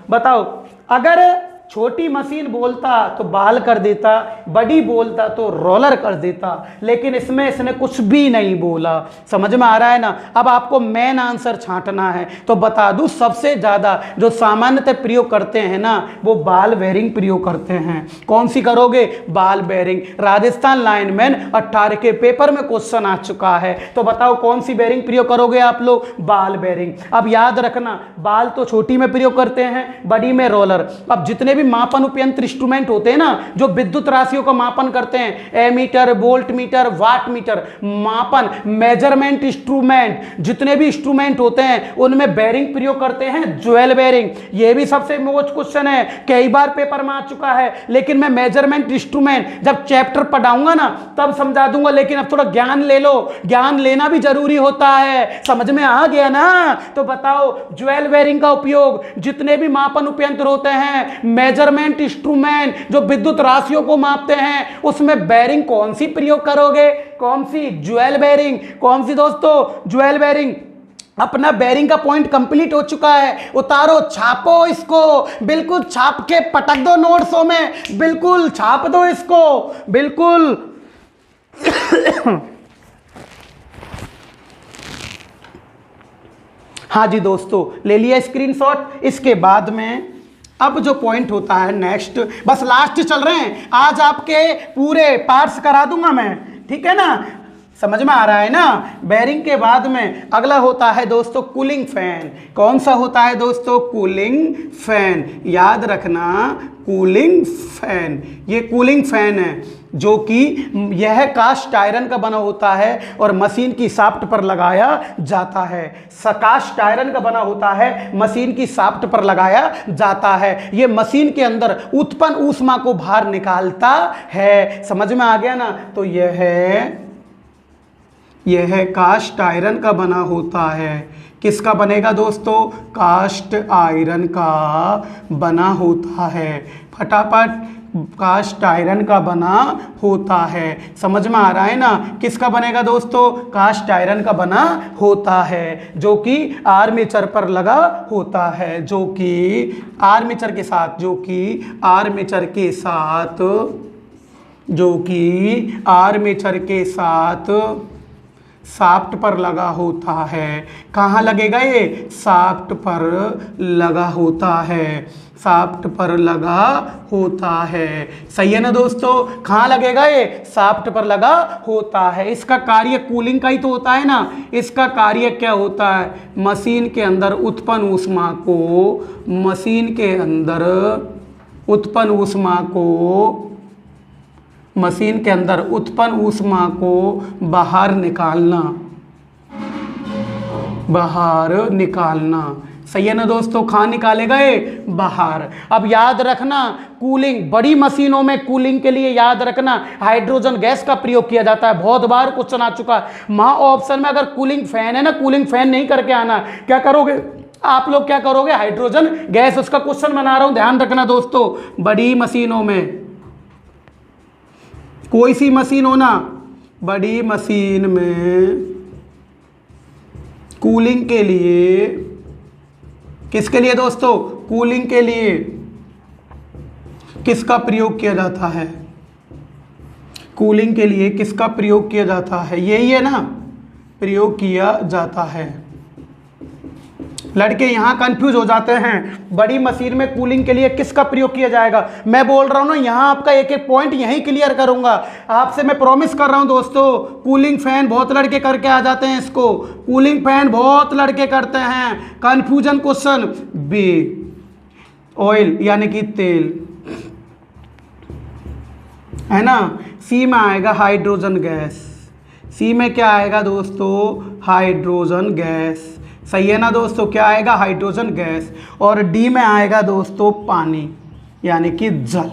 बताओ अगर छोटी मशीन बोलता तो बाल कर देता, बड़ी बोलता तो रोलर कर देता, लेकिन इसमें इसने कुछ भी नहीं बोला। समझ में आ रहा है ना। अब आपको मेन आंसर छांटना है, तो बता दूं सबसे ज़्यादा जो सामान्यतः प्रयोग करते हैं ना वो बाल बेयरिंग प्रयोग करते हैं। कौन सी करोगे, बाल बेयरिंग। राजस्थान लाइनमैन 18 के पेपर में क्वेश्चन आ चुका है, तो बताओ कौन सी बेयरिंग प्रयोग करोगे आप लोग, बाल बेयरिंग। अब याद रखना बाल तो छोटी में प्रयोग करते हैं, बड़ी में रोलर। अब जितने भी मापन उपयंत्र इंस्ट्रूमेंट होते हैं ना जो विद्युत राशियों का मापन करते हैं, ammeter, volt meter, watt meter, मापन मेजरमेंट इंस्ट्रूमेंट, जितने भी इंस्ट्रूमेंट होते हैं उनमें बेयरिंग प्रयोग करते हैं, ज्वेल बेयरिंग। ये भी सबसे मोस्ट क्वेश्चन है, कई बार पेपर में आ चुका है, लेकिन मैं मेजरमेंट इंस्ट्रूमेंट जब चैप्टर पढ़ाऊंगा ना तब समझा दूंगा, लेकिन अब थोड़ा ज्ञान ले लो, ज्ञान लेना भी जरूरी होता है। समझ में आ गया ना। तो बताओ ज्वेल बेयरिंग का उपयोग जितने भी मापन उपयंत्र होते हैं, मेजरमेंट इंस्ट्रूमेंट जो विद्युत राशियों को मापते हैं, उसमें बेयरिंग कौन सी प्रयोग करोगे, कौन सी, ज्वेल बेयरिंग। कौन सी दोस्तों, ज्वेल बेयरिंग। अपना बेयरिंग का पॉइंट कंप्लीट हो चुका है, उतारो, छापो इसको, बिल्कुल छाप के पटक दो नोट्सों में, बिल्कुल छाप दो इसको, बिल्कुल। हाँ जी दोस्तों, ले लिया स्क्रीनशॉट। इसके बाद में अब जो पॉइंट होता है नेक्स्ट, बस लास्ट चल रहे हैं, आज आपके पूरे पार्ट्स करा दूंगा मैं, ठीक है ना। समझ में आ रहा है ना। बेयरिंग के बाद में अगला होता है दोस्तों कूलिंग फैन। कौन सा होता है दोस्तों, कूलिंग फैन। याद रखना कूलिंग फैन, ये कूलिंग फैन है जो कि यह कास्ट आयरन का बना होता है और मशीन की शाफ्ट पर लगाया जाता है। कास्ट आयरन का बना होता है, मशीन की शाफ्ट पर लगाया जाता है। ये मशीन के अंदर उत्पन्न ऊष्मा को बाहर निकालता है। समझ में आ गया ना। तो यह कास्ट आयरन का बना होता है। किसका बनेगा दोस्तों, कास्ट आयरन का बना होता है। फटाफट, कास्ट आयरन का बना होता है। समझ में आ रहा है ना। किसका बनेगा दोस्तों, कास्ट आयरन का बना होता है, जो कि आर्मेचर पर लगा होता है, जो कि आर्मेचर के साथ, जो कि आर्मेचर के साथ, जो कि आर्मेचर के साथ शाफ्ट पर लगा होता है। कहाँ लगेगा ये, शाफ्ट पर लगा होता है, शाफ्ट पर लगा होता है। सही है ना दोस्तों। कहाँ लगेगा ये, शाफ्ट पर लगा होता है। इसका कार्य कूलिंग का ही तो होता है ना। इसका कार्य क्या होता है, मशीन के अंदर उत्पन्न ऊष्मा को, मशीन के अंदर उत्पन्न ऊष्मा को, मशीन के अंदर उत्पन्न ऊष्मा को बाहर निकालना, बाहर निकालना। सही है ना दोस्तों। कहाँ निकालेगा ये, बाहर। अब याद रखना कूलिंग, बड़ी मशीनों में कूलिंग के लिए याद रखना हाइड्रोजन गैस का प्रयोग किया जाता है। बहुत बार क्वेश्चन आ चुका है। वहाँ ऑप्शन में अगर कूलिंग फैन है ना, कूलिंग फैन नहीं करके आना। क्या करोगे आप लोग, क्या करोगे, हाइड्रोजन गैस। उसका क्वेश्चन बना रहा हूँ, ध्यान रखना दोस्तों। बड़ी मशीनों में, कोई सी मशीन हो ना, बड़ी मशीन में कूलिंग के लिए, किसके लिए दोस्तों, कूलिंग के लिए किसका प्रयोग किया जाता है, कूलिंग के लिए किसका प्रयोग किया जाता है, यही है ना, प्रयोग किया जाता है। लड़के यहाँ कंफ्यूज हो जाते हैं, बड़ी मशीन में कूलिंग के लिए किसका प्रयोग किया जाएगा। मैं बोल रहा हूँ ना, यहाँ आपका एक एक पॉइंट यहीं क्लियर करूँगा। आपसे मैं प्रॉमिस कर रहा हूँ दोस्तों। कूलिंग फैन बहुत लड़के करके आ जाते हैं इसको, कूलिंग फैन बहुत लड़के करते हैं। कंफ्यूजन क्वेश्चन बी, ऑयल यानी कि तेल, है ना। सी में आएगा हाइड्रोजन गैस, सी में क्या आएगा दोस्तों, हाइड्रोजन गैस, सही है ना दोस्तों, क्या आएगा, हाइड्रोजन गैस। और डी में आएगा दोस्तों पानी यानी कि जल।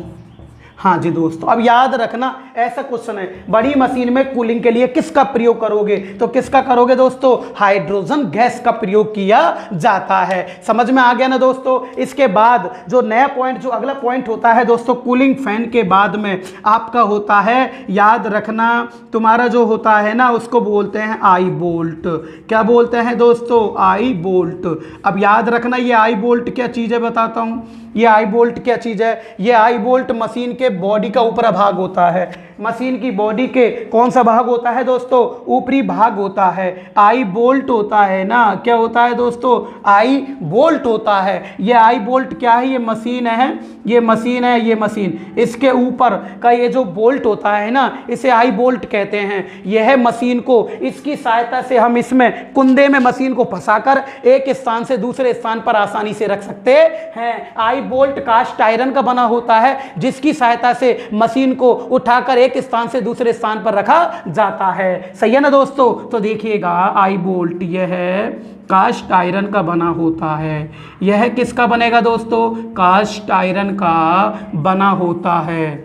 हाँ जी दोस्तों, अब याद रखना ऐसा क्वेश्चन है, बड़ी मशीन में कूलिंग के लिए किसका प्रयोग करोगे, तो किसका करोगे दोस्तों, हाइड्रोजन गैस का प्रयोग किया जाता है। समझ में आ गया ना दोस्तों। इसके बाद जो नया पॉइंट, जो अगला पॉइंट होता है दोस्तों, कूलिंग फैन के बाद में आपका होता है, याद रखना तुम्हारा जो होता है ना, उसको बोलते हैं आई बोल्ट। क्या बोलते हैं दोस्तों, आई बोल्ट। अब याद रखना ये आई बोल्ट क्या चीज़ है बताता हूँ। ये आई बोल्ट क्या चीज़ है, ये आई बोल्ट मशीन के बॉडी का ऊपरी भाग होता है। मशीन की बॉडी के कौन सा भाग होता है दोस्तों, ऊपरी भाग होता है। आई बोल्ट होता है ना, क्या होता है दोस्तों, आई बोल्ट होता है। ये आई बोल्ट क्या है, ये मशीन है, ये मशीन है, ये मशीन, इसके ऊपर का ये जो बोल्ट होता है ना, इसे आई बोल्ट कहते हैं। यह मशीन को, इसकी सहायता से हम इसमें कुंदे में मशीन को फंसाकर एक स्थान से दूसरे स्थान पर आसानी से रख सकते हैं। आई बोल्ट कास्ट आयरन का बना होता है, जिसकी सहायता से मशीन को उठाकर एक स्थान से दूसरे स्थान पर रखा जाता है। सही है ना दोस्तों। तो देखिएगा आई बोल्ट यह है कास्ट आयरन का बना होता है। यह किसका बनेगा दोस्तों, कास्ट आयरन का बना होता है।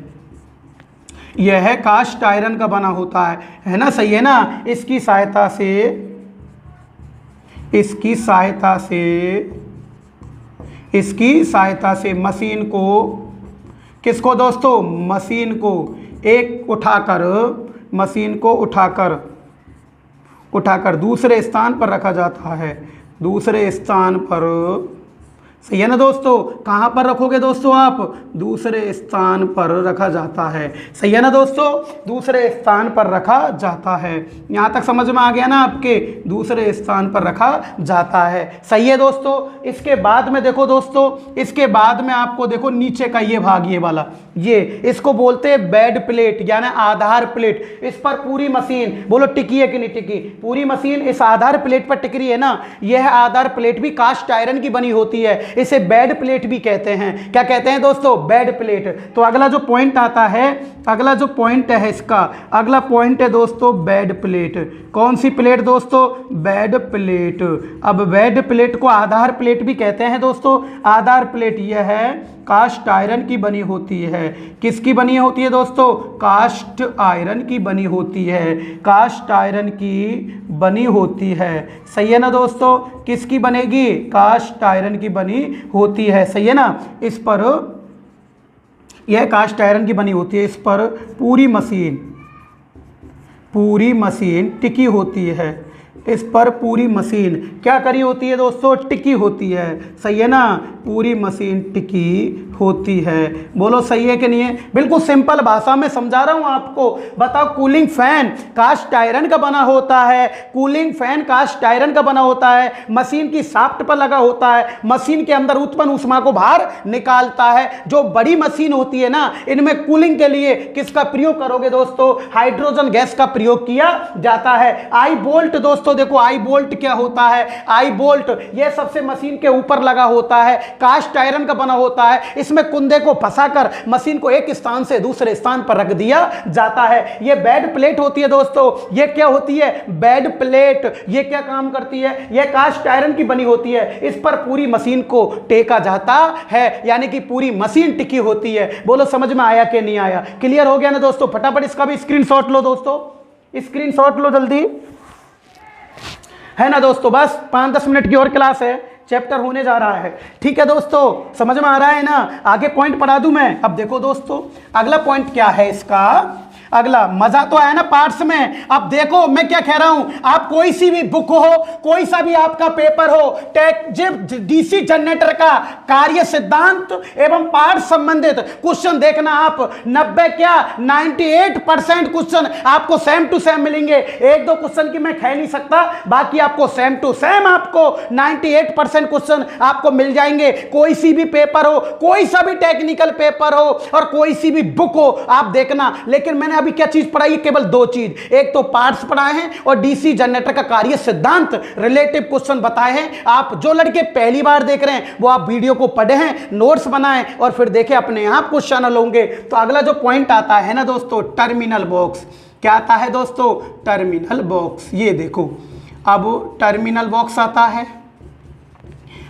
यह कास्ट आयरन का बना होता है ना, सही है ना। इसकी सहायता से, इसकी सहायता से मशीन को, किसको दोस्तों, मशीन को एक उठाकर दूसरे स्थान पर रखा जाता है, दूसरे स्थान पर। सही है ना दोस्तों। कहाँ पर रखोगे दोस्तों आप, दूसरे स्थान पर रखा जाता है। सही है ना दोस्तों, दूसरे स्थान पर रखा जाता है। यहाँ तक समझ में आ गया ना आपके, दूसरे स्थान पर रखा जाता है। सही है दोस्तों। इसके बाद में देखो दोस्तों, इसके बाद में आपको देखो नीचे का ये भाग, ये वाला, ये इसको बोलते हैं बेड प्लेट यानी आधार प्लेट। इस पर पूरी मशीन, बोलो टिकी है कि नहीं टिकी, पूरी मशीन इस आधार प्लेट पर टिक रही है ना। यह आधार प्लेट भी कास्ट आयरन की बनी होती है, इसे बेड प्लेट भी कहते हैं। क्या कहते हैं दोस्तों, बेड प्लेट। तो अगला जो पॉइंट आता है, अगला जो पॉइंट है इसका, अगला पॉइंट है दोस्तों बेड प्लेट। कौन सी प्लेट दोस्तों, बेड प्लेट। अब बेड प्लेट को आधार प्लेट भी कहते हैं दोस्तों। आधार प्लेट यह है कास्ट आयरन की बनी होती है। किसकी बनी होती है दोस्तों, कास्ट आयरन की बनी होती है, कास्ट आयरन की बनी होती है। सही है ना दोस्तों। किसकी बनेगी, कास्ट आयरन की बनी होती है। सही है ना। इस पर, यह कास्ट आयरन की बनी होती है, इस पर पूरी मशीन टिकी होती है। इस पर पूरी मशीन क्या करी होती है दोस्तों, टिकी होती है। सही है ना, पूरी मशीन टिकी होती है। बोलो सही है कि नहीं है। बिल्कुल सिंपल भाषा में समझा रहा हूं आपको। बताओ, कूलिंग फैन कास्ट आयरन का बना होता है, कूलिंग फैन कास्ट आयरन का बना होता है, मशीन की शाफ्ट पर लगा होता है, मशीन के अंदर उत्पन्न ऊष्मा को बाहर निकालता है। जो बड़ी मशीन होती है ना, इनमें कूलिंग के लिए किसका प्रयोग करोगे दोस्तों, हाइड्रोजन गैस का प्रयोग किया जाता है। आई बोल्ट दोस्तों, देखो आई बोल्ट क्या होता है। आई बोल्ट यह सबसे मशीन के ऊपर लगा होता है, कास्ट आयरन का बना होता है। इसमें कुंदे को फंसाकर मशीन को एक स्थान से दूसरे स्थान पर रख दिया जाता है। यह बेड प्लेट होती है दोस्तों। यह क्या होती है, बेड प्लेट। यह क्या काम करती है, यह कास्ट आयरन की बनी होती है। इस पर पूरी मशीन को टेका जाता है, यानी कि पूरी मशीन टिकी होती है। बोलो समझ में आया कि नहीं आया, क्लियर हो गया ना दोस्तों। फटाफट इसका भी स्क्रीनशॉट लो दोस्तों, स्क्रीनशॉट लो जल्दी, है ना दोस्तों। बस 5-10 मिनट की और क्लास है, चैप्टर होने जा रहा है। ठीक है दोस्तों, समझ में आ रहा है ना। आगे पॉइंट पढ़ा दूं मैं। अब देखो दोस्तों, अगला पॉइंट क्या है इसका, अगला मजा तो आया ना पार्ट्स में। अब देखो मैं क्या कह रहा हूं, आप कोई सी भी बुक हो, कोई सा भी आपका पेपर हो, डीसी जनरेटर का कार्य सिद्धांत एवं पार्ट संबंधित क्वेश्चन देखना आप। 90 क्या 98% क्वेश्चन आपको सेम टू सेम मिलेंगे। एक दो क्वेश्चन की मैं कह नहीं सकता, बाकी आपको सेम टू सेम आपको 98% क्वेश्चन आपको मिल जाएंगे। कोई सी भी पेपर हो, कोई सा भी टेक्निकल पेपर हो और कोई सी भी बुक हो, आप देखना। लेकिन मैंने अभी क्या चीज पढ़ाई है? केवल दो चीज, एक तो पार्ट्स पढ़ाए हैं और डीसी जनरेटर का कार्य सिद्धांत रिलेटिव क्वेश्चन बताए हैं। आप जो लड़के पहली बार देख रहे हैं वो आप वीडियो को पढ़े हैं, नोट्स बनाएं और फिर देखें, अपने आप क्वेश्चन होंगे। तो अगला जो पॉइंट आता है ना दोस्तों, टर्मिनल बॉक्स। क्या आता है दोस्तों? Terminal box. ये देखो, अब टर्मिनल बॉक्स आता है।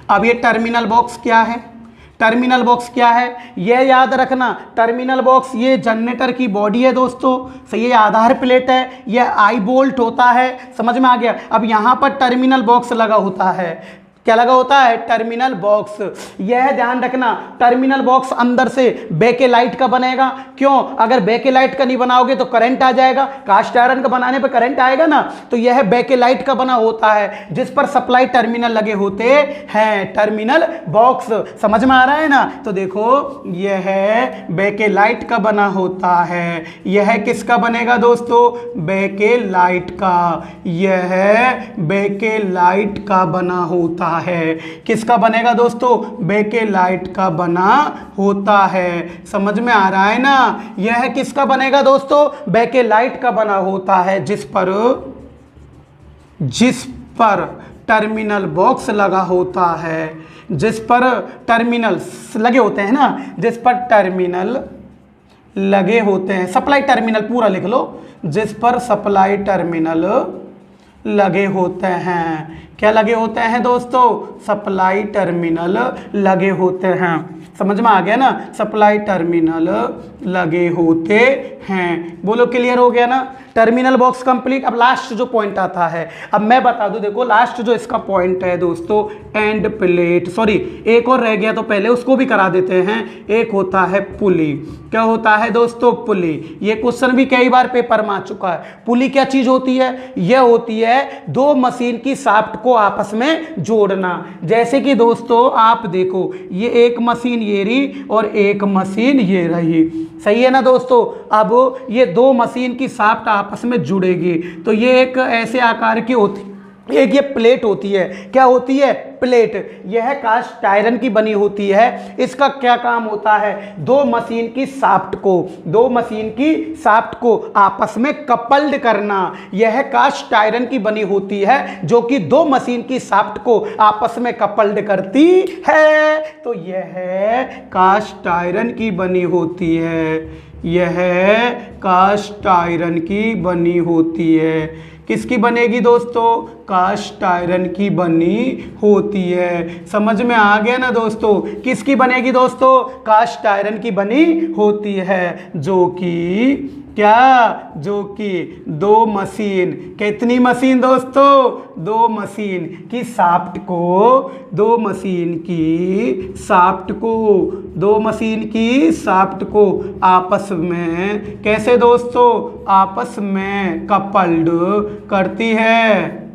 अब ये टर्मिनल बॉक्स क्या है? टर्मिनल बॉक्स क्या है यह याद रखना। टर्मिनल बॉक्स ये जनरेटर की बॉडी है दोस्तों, सही है, आधार प्लेट है, यह आई बोल्ट होता है, समझ में आ गया। अब यहाँ पर टर्मिनल बॉक्स लगा होता है। क्या लगा होता है? Terminal box. यह ध्यान रखना, टर्मिनल बॉक्स अंदर से बेके लाइट का बनेगा। क्यों? अगर बेके लाइट का नहीं बनाओगे तो करंट आ जाएगा। कास्ट आयरन का बनाने पे करंट आएगा ना, तो यह बेके लाइट का बना होता है, जिस पर सप्लाई टर्मिनल लगे होते हैं। टर्मिनल बॉक्स समझ में आ रहा है ना? तो देखो, यह बेके लाइट का बना होता है। यह किसका बनेगा दोस्तों? बेके लाइट का। यह बेके लाइट का बना होता है। किसका बनेगा दोस्तों? बेके लाइट का बना होता है। समझ में आ रहा है ना? यह किसका बनेगा दोस्तों? बेके लाइट का बना होता है, जिस पर टर्मिनल बॉक्स लगा होता है, जिस पर टर्मिनल लगे होते हैं ना, जिस पर टर्मिनल लगे होते हैं, सप्लाई टर्मिनल पूरा लिख लो, जिस पर सप्लाई टर्मिनल लगे होते हैं। क्या लगे होते हैं दोस्तों? सप्लाई टर्मिनल लगे होते हैं। समझ में आ गया ना? सप्लाई टर्मिनल लगे होते हैं। बोलो, क्लियर हो गया ना? Terminal box complete. अब लास्ट जो पॉइंट आता है, अब मैं बता दूं, देखो लास्ट जो इसका पॉइंट है दोस्तों, एंड प्लेट। सॉरी, एक और रह गया तो पहले उसको भी करा देते हैं। एक होता है पुली। क्या होता है दोस्तों? पुली। ये क्वेश्चन भी कई बार पेपर में आ चुका है। पुली क्या चीज होती है? यह होती है दो मशीन की शाफ्ट को आपस में जोड़ना। जैसे कि दोस्तों आप देखो, ये एक मशीन ये रही और एक मशीन ये रही, सही है ना दोस्तों? अब ये दो मशीन की शाफ्ट आपस में जुड़ेगी तो ये एक ऐसे आकार की होती, एक ये प्लेट होती है। क्या होती है? प्लेट। यह कास्ट आयरन की बनी होती है। इसका क्या काम होता है? दो मशीन की शाफ्ट को आपस में कपल्ड करना। यह कास्ट आयरन की बनी होती है, जो कि दो मशीन की शाफ्ट को आपस में कपल्ड करती है। तो यह कास्ट आयरन की बनी होती है। यह कास्ट आयरन की बनी होती है। किसकी बनेगी दोस्तों? कास्ट आयरन की बनी होती है। समझ में आ गया ना दोस्तों? किसकी बनेगी दोस्तों? कास्ट आयरन की बनी होती है, जो कि क्या? जो कि दो मशीन, कितनी मशीन दोस्तों? दो मशीन की शाफ्ट को, दो मशीन की शाफ्ट को आपस में कैसे दोस्तों? आपस में कपल्ड करती है।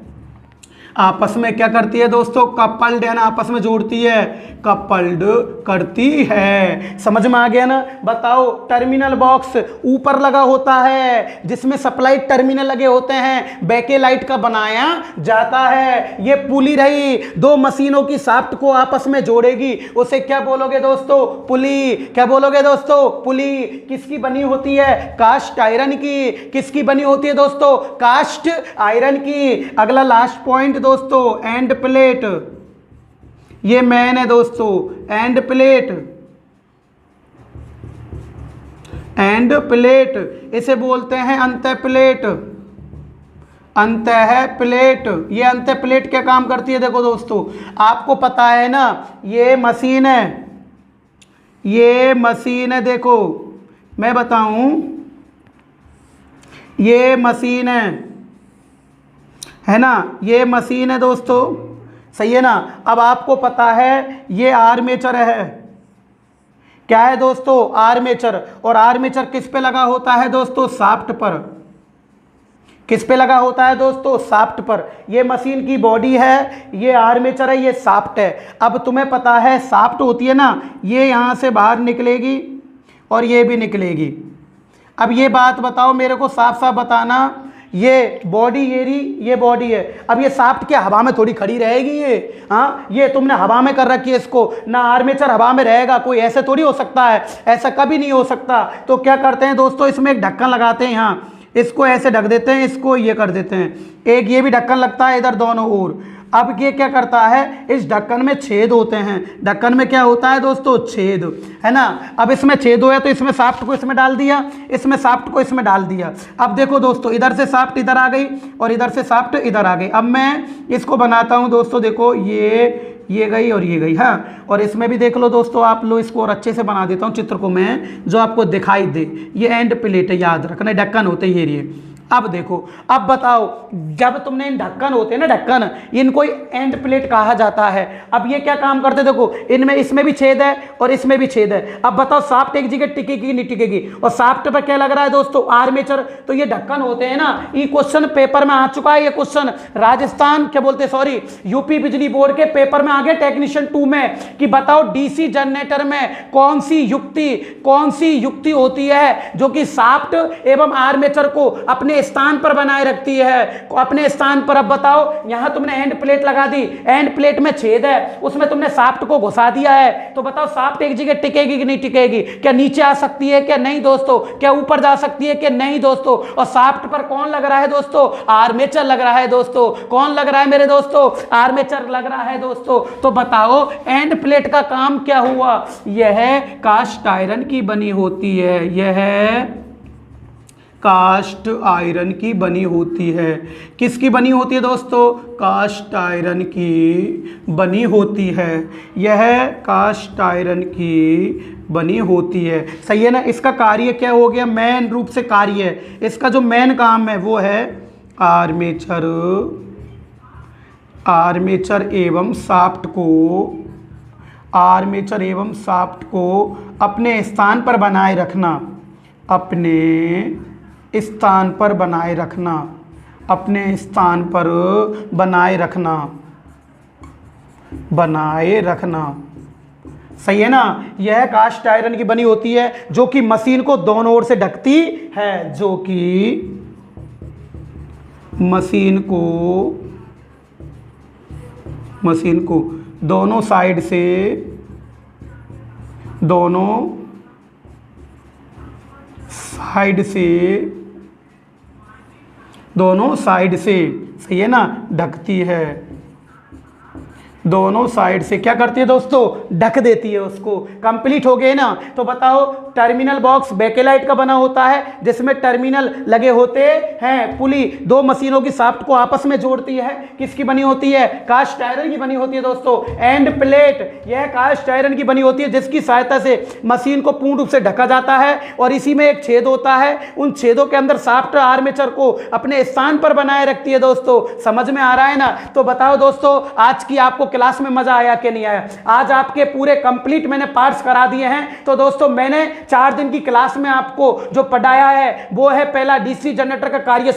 आपस में क्या करती है दोस्तों? कपल्ड, है ना? आपस में जोड़ती है, कपल्ड करती है। समझ में आ गया ना? बताओ, टर्मिनल बॉक्स ऊपर लगा होता है, जिसमें सप्लाई टर्मिनल लगे होते हैं, बेके लाइट का बनाया जाता है। ये पुली रही, दो मशीनों की शाफ्ट को आपस में जोड़ेगी, उसे क्या बोलोगे दोस्तों? पुली। क्या बोलोगे दोस्तों? पुली। किसकी बनी होती है? कास्ट आयरन की। किसकी बनी होती है दोस्तों? कास्ट आयरन की। अगला लास्ट पॉइंट दोस्तों, एंड प्लेट। ये मेन है दोस्तों, एंड प्लेट। एंड प्लेट इसे बोलते हैं अंतः प्लेट। अंतः प्लेट, ये अंतः प्लेट क्या काम करती है? देखो दोस्तों, आपको पता है ना, ये मशीन है, ये मशीन है। देखो मैं बताऊं, ये मशीन है ना? ये मशीन है दोस्तों, सही है ना? अब आपको पता है ये आर्मेचर है। क्या है दोस्तों? आर्मेचर। और आर्मेचर किस पे लगा होता है दोस्तों? शाफ्ट पर। किस पे लगा होता है दोस्तों? शाफ्ट पर। ये मशीन की बॉडी है, ये आर्मेचर है, ये शाफ्ट है। अब तुम्हें पता है शाफ्ट होती है ना, ये यहां से बाहर निकलेगी और ये भी निकलेगी। अब ये बात बताओ मेरे को, साफ साफ बताना ये बॉडी, ये बॉडी है। अब ये शाफ्ट क्या हवा में थोड़ी खड़ी रहेगी ये? हाँ, ये तुमने हवा में कर रखी है इसको ना, आर्मेचर हवा में रहेगा, कोई ऐसे थोड़ी हो सकता है, ऐसा कभी नहीं हो सकता। तो क्या करते हैं दोस्तों, इसमें एक ढक्कन लगाते हैं, यहाँ इसको ऐसे ढक देते हैं, इसको ये कर देते हैं, एक ये भी ढक्कन लगता है इधर दोनों ओर। अब ये क्या करता है, इस ढक्कन में छेद होते हैं, ढक्कन में क्या होता है दोस्तों, छेद, है ना। अब इसमें छेद होया तो इसमें शाफ्ट को इसमें डाल दिया, इसमें शाफ्ट को इसमें डाल दिया। अब देखो दोस्तों, इधर से शाफ्ट इधर आ गई और इधर से शाफ्ट इधर आ गई। अब मैं इसको बनाता हूं दोस्तों, देखो ये गई और ये गई, हाँ। और इसमें भी देख लो दोस्तों, आप लो इसको और अच्छे से बना देता हूँ चित्र को मैं, जो आपको दिखाई दे। ये एंड प्लेट है, याद रखना, ढक्कन होते हैं ये। अब देखो, अब बताओ, जब तुमने इन ढक्कन होते हैं ना, ढक्कन, इनको एंड प्लेट कहा जाता है। अब ये क्या काम करते, देखो इनमें, इसमें भी छेद है और इसमें भी छेद है। अब बताओ शाफ्ट एक जगह टिकेगी कि नहीं टिकेगी? और शाफ्ट पर क्या लग रहा है दोस्तों, आर्मेचर। तो ये ढक्कन होते हैं ना, ये क्वेश्चन पेपर में आ चुका है, ये क्वेश्चन राजस्थान क्या बोलते, सॉरी यूपी बिजली बोर्ड के पेपर में आ गया टेक्नीशियन 2 में, कि बताओ डीसी जनरेटर में कौन सी युक्ति होती है जो कि शाफ्ट एवं आर्मेचर को अपने स्थान पर बनाए रखती है, अपने स्थान पर। अब बताओ, यहां तुमने एंड प्लेट लगा दी, एंड प्लेट में छेद है, उसमें तुमने शाफ्ट को घुसा दिया है, तो बताओ शाफ्ट एक जगह टिकेगी कि नहीं टिकेगी? क्या नीचे आ सकती है क्या? नहीं दोस्तों। क्या ऊपर जा सकती है क्या? नहीं दोस्तों। और शाफ्ट पर कौन लग रहा है दोस्तों? आर्मेचर लग रहा है दोस्तों। कौन लग रहा है मेरे दोस्तों? आर्मेचर लग रहा है दोस्तों। तो बताओ एंड प्लेट का काम क्या हुआ? यह कास्ट आयरन की बनी होती है, यह कास्ट आयरन की बनी होती है। किसकी बनी होती है दोस्तों? कास्ट आयरन की बनी होती है, यह कास्ट आयरन की बनी होती है। सही है ना। इसका कार्य क्या हो गया? मेन रूप से कार्य है इसका, जो मेन काम है वो है आर्मेचर एवं शाफ्ट को अपने स्थान पर बनाए रखना, अपने स्थान पर बनाए रखना। सही है ना। यह कास्ट आयरन की बनी होती है, जो कि मशीन को दोनों ओर से ढकती है, जो कि मशीन को दोनों साइड से सही है ना, ढकती है। दोनों साइड से क्या करती है दोस्तों? ढक देती है उसको। कंप्लीट हो गए ना। तो बताओ, टर्मिनल बॉक्स बेकेलाइट का बना होता है, जिसमें टर्मिनल लगे होते हैं। पुली दो मशीनों की शाफ्ट को आपस में जोड़ती है, किसकी बनी होती है? कास्ट आयरन की बनी होती है दोस्तों। एंड प्लेट, यह कास्ट आयरन की बनी होती है, जिसकी सहायता से मशीन को पूर्ण रूप से ढका जाता है, और इसी में एक छेद होता है। उन छेदों के अंदर शाफ्ट आर्मेचर को अपने स्थान पर बनाए रखती है दोस्तों। समझ में आ रहा है ना। तो बताओ दोस्तों, आज की आपको क्लास में मजा आया कि नहीं आया? आज आपके पूरे कंप्लीट मैंने पार्ट्स करा दिए हैं। तो दोस्तों, मैंने 4 दिन की क्लास में आपको जो पढ़ाया है वो है, पहला डीसी जनरेटर का कार्य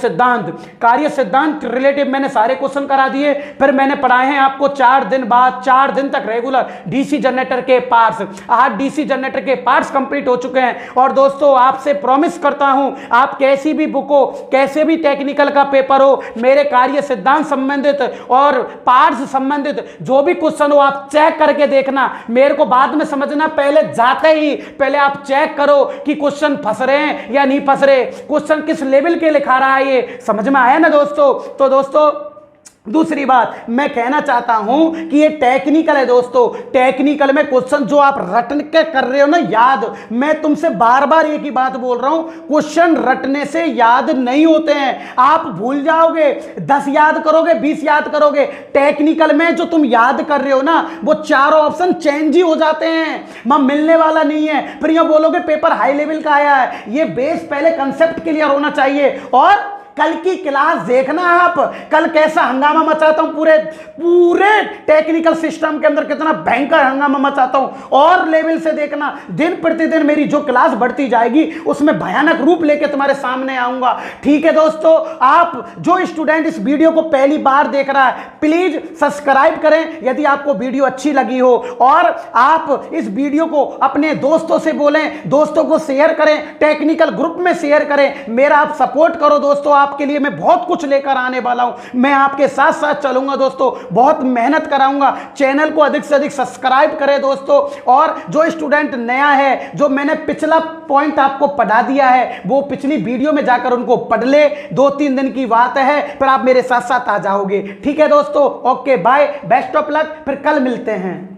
सिद्धांत रिलेटिव मैंने सारे क्वेश्चन करा दिए। फिर मैंने पढ़ाए हैं आपको 4 दिन बाद, 4 दिन तक रेगुलर डीसी जनरेटर के पार्ट्स। आज डीसी जनरेटर के पार्ट्स कंप्लीट हो चुके हैं। और दोस्तों, आपसे प्रॉमिस करता हूं, आप कैसी भी बुक हो, कैसे भी टेक्निकल का पेपर हो, मेरे कार्य सिद्धांत संबंधित और पार्ट्स संबंधित जो भी क्वेश्चन हो, आप चेक करके देखना। मेरे को बाद में समझना, पहले जाते ही पहले आप चेक करो कि क्वेश्चन फंस रहे हैं या नहीं फंस रहे, क्वेश्चन किस लेवल के लिखा रहा है, ये समझ में आया ना दोस्तों। तो दोस्तों, दूसरी बात मैं कहना चाहता हूं कि ये टेक्निकल है दोस्तों। टेक्निकल में क्वेश्चन जो आप रटने के कर रहे हो ना याद, मैं तुमसे बार बार एक ही बात बोल रहा हूं, क्वेश्चन रटने से याद नहीं होते हैं। आप भूल जाओगे, 10 याद करोगे, 20 याद करोगे। टेक्निकल में जो तुम याद कर रहे हो ना, वो 4 ऑप्शन चेंज ही हो जाते हैं, वहां मिलने वाला नहीं है। फिर यहां बोलोगे पेपर हाई लेवल का आया है। ये बेस पहले कंसेप्ट क्लियर होना चाहिए। और कल की क्लास देखना आप, कल कैसा हंगामा मचाता हूं पूरे टेक्निकल सिस्टम के अंदर, कितना भयंकर हंगामा मचाता हूं। और लेवल से देखना, दिन प्रतिदिन मेरी जो क्लास बढ़ती जाएगी उसमें भयानक रूप लेके तुम्हारे सामने आऊंगा। ठीक है दोस्तों, आप जो स्टूडेंट इस वीडियो को पहली बार देख रहा है, प्लीज सब्सक्राइब करें यदि आपको वीडियो अच्छी लगी हो, और आप इस वीडियो को अपने दोस्तों से बोलें, दोस्तों को शेयर करें, टेक्निकल ग्रुप में शेयर करें। मेरा आप सपोर्ट करो दोस्तों। आपके लिए मैं बहुत कुछ लेकर आने वाला हूं। मैं आपके साथ साथ चलूंगा दोस्तों, बहुत मेहनत कराऊंगा। चैनल को अधिक से अधिक सब्सक्राइब करें दोस्तों। और जो स्टूडेंट नया है, जो मैंने पिछला पॉइंट आपको पढ़ा दिया है, वो पिछली वीडियो में जाकर उनको पढ़ ले। 2-3 दिन की बात है, फिर आप मेरे साथ साथ आ जाओगे। ठीक है दोस्तों, okay bye, best of luck, फिर कल मिलते हैं।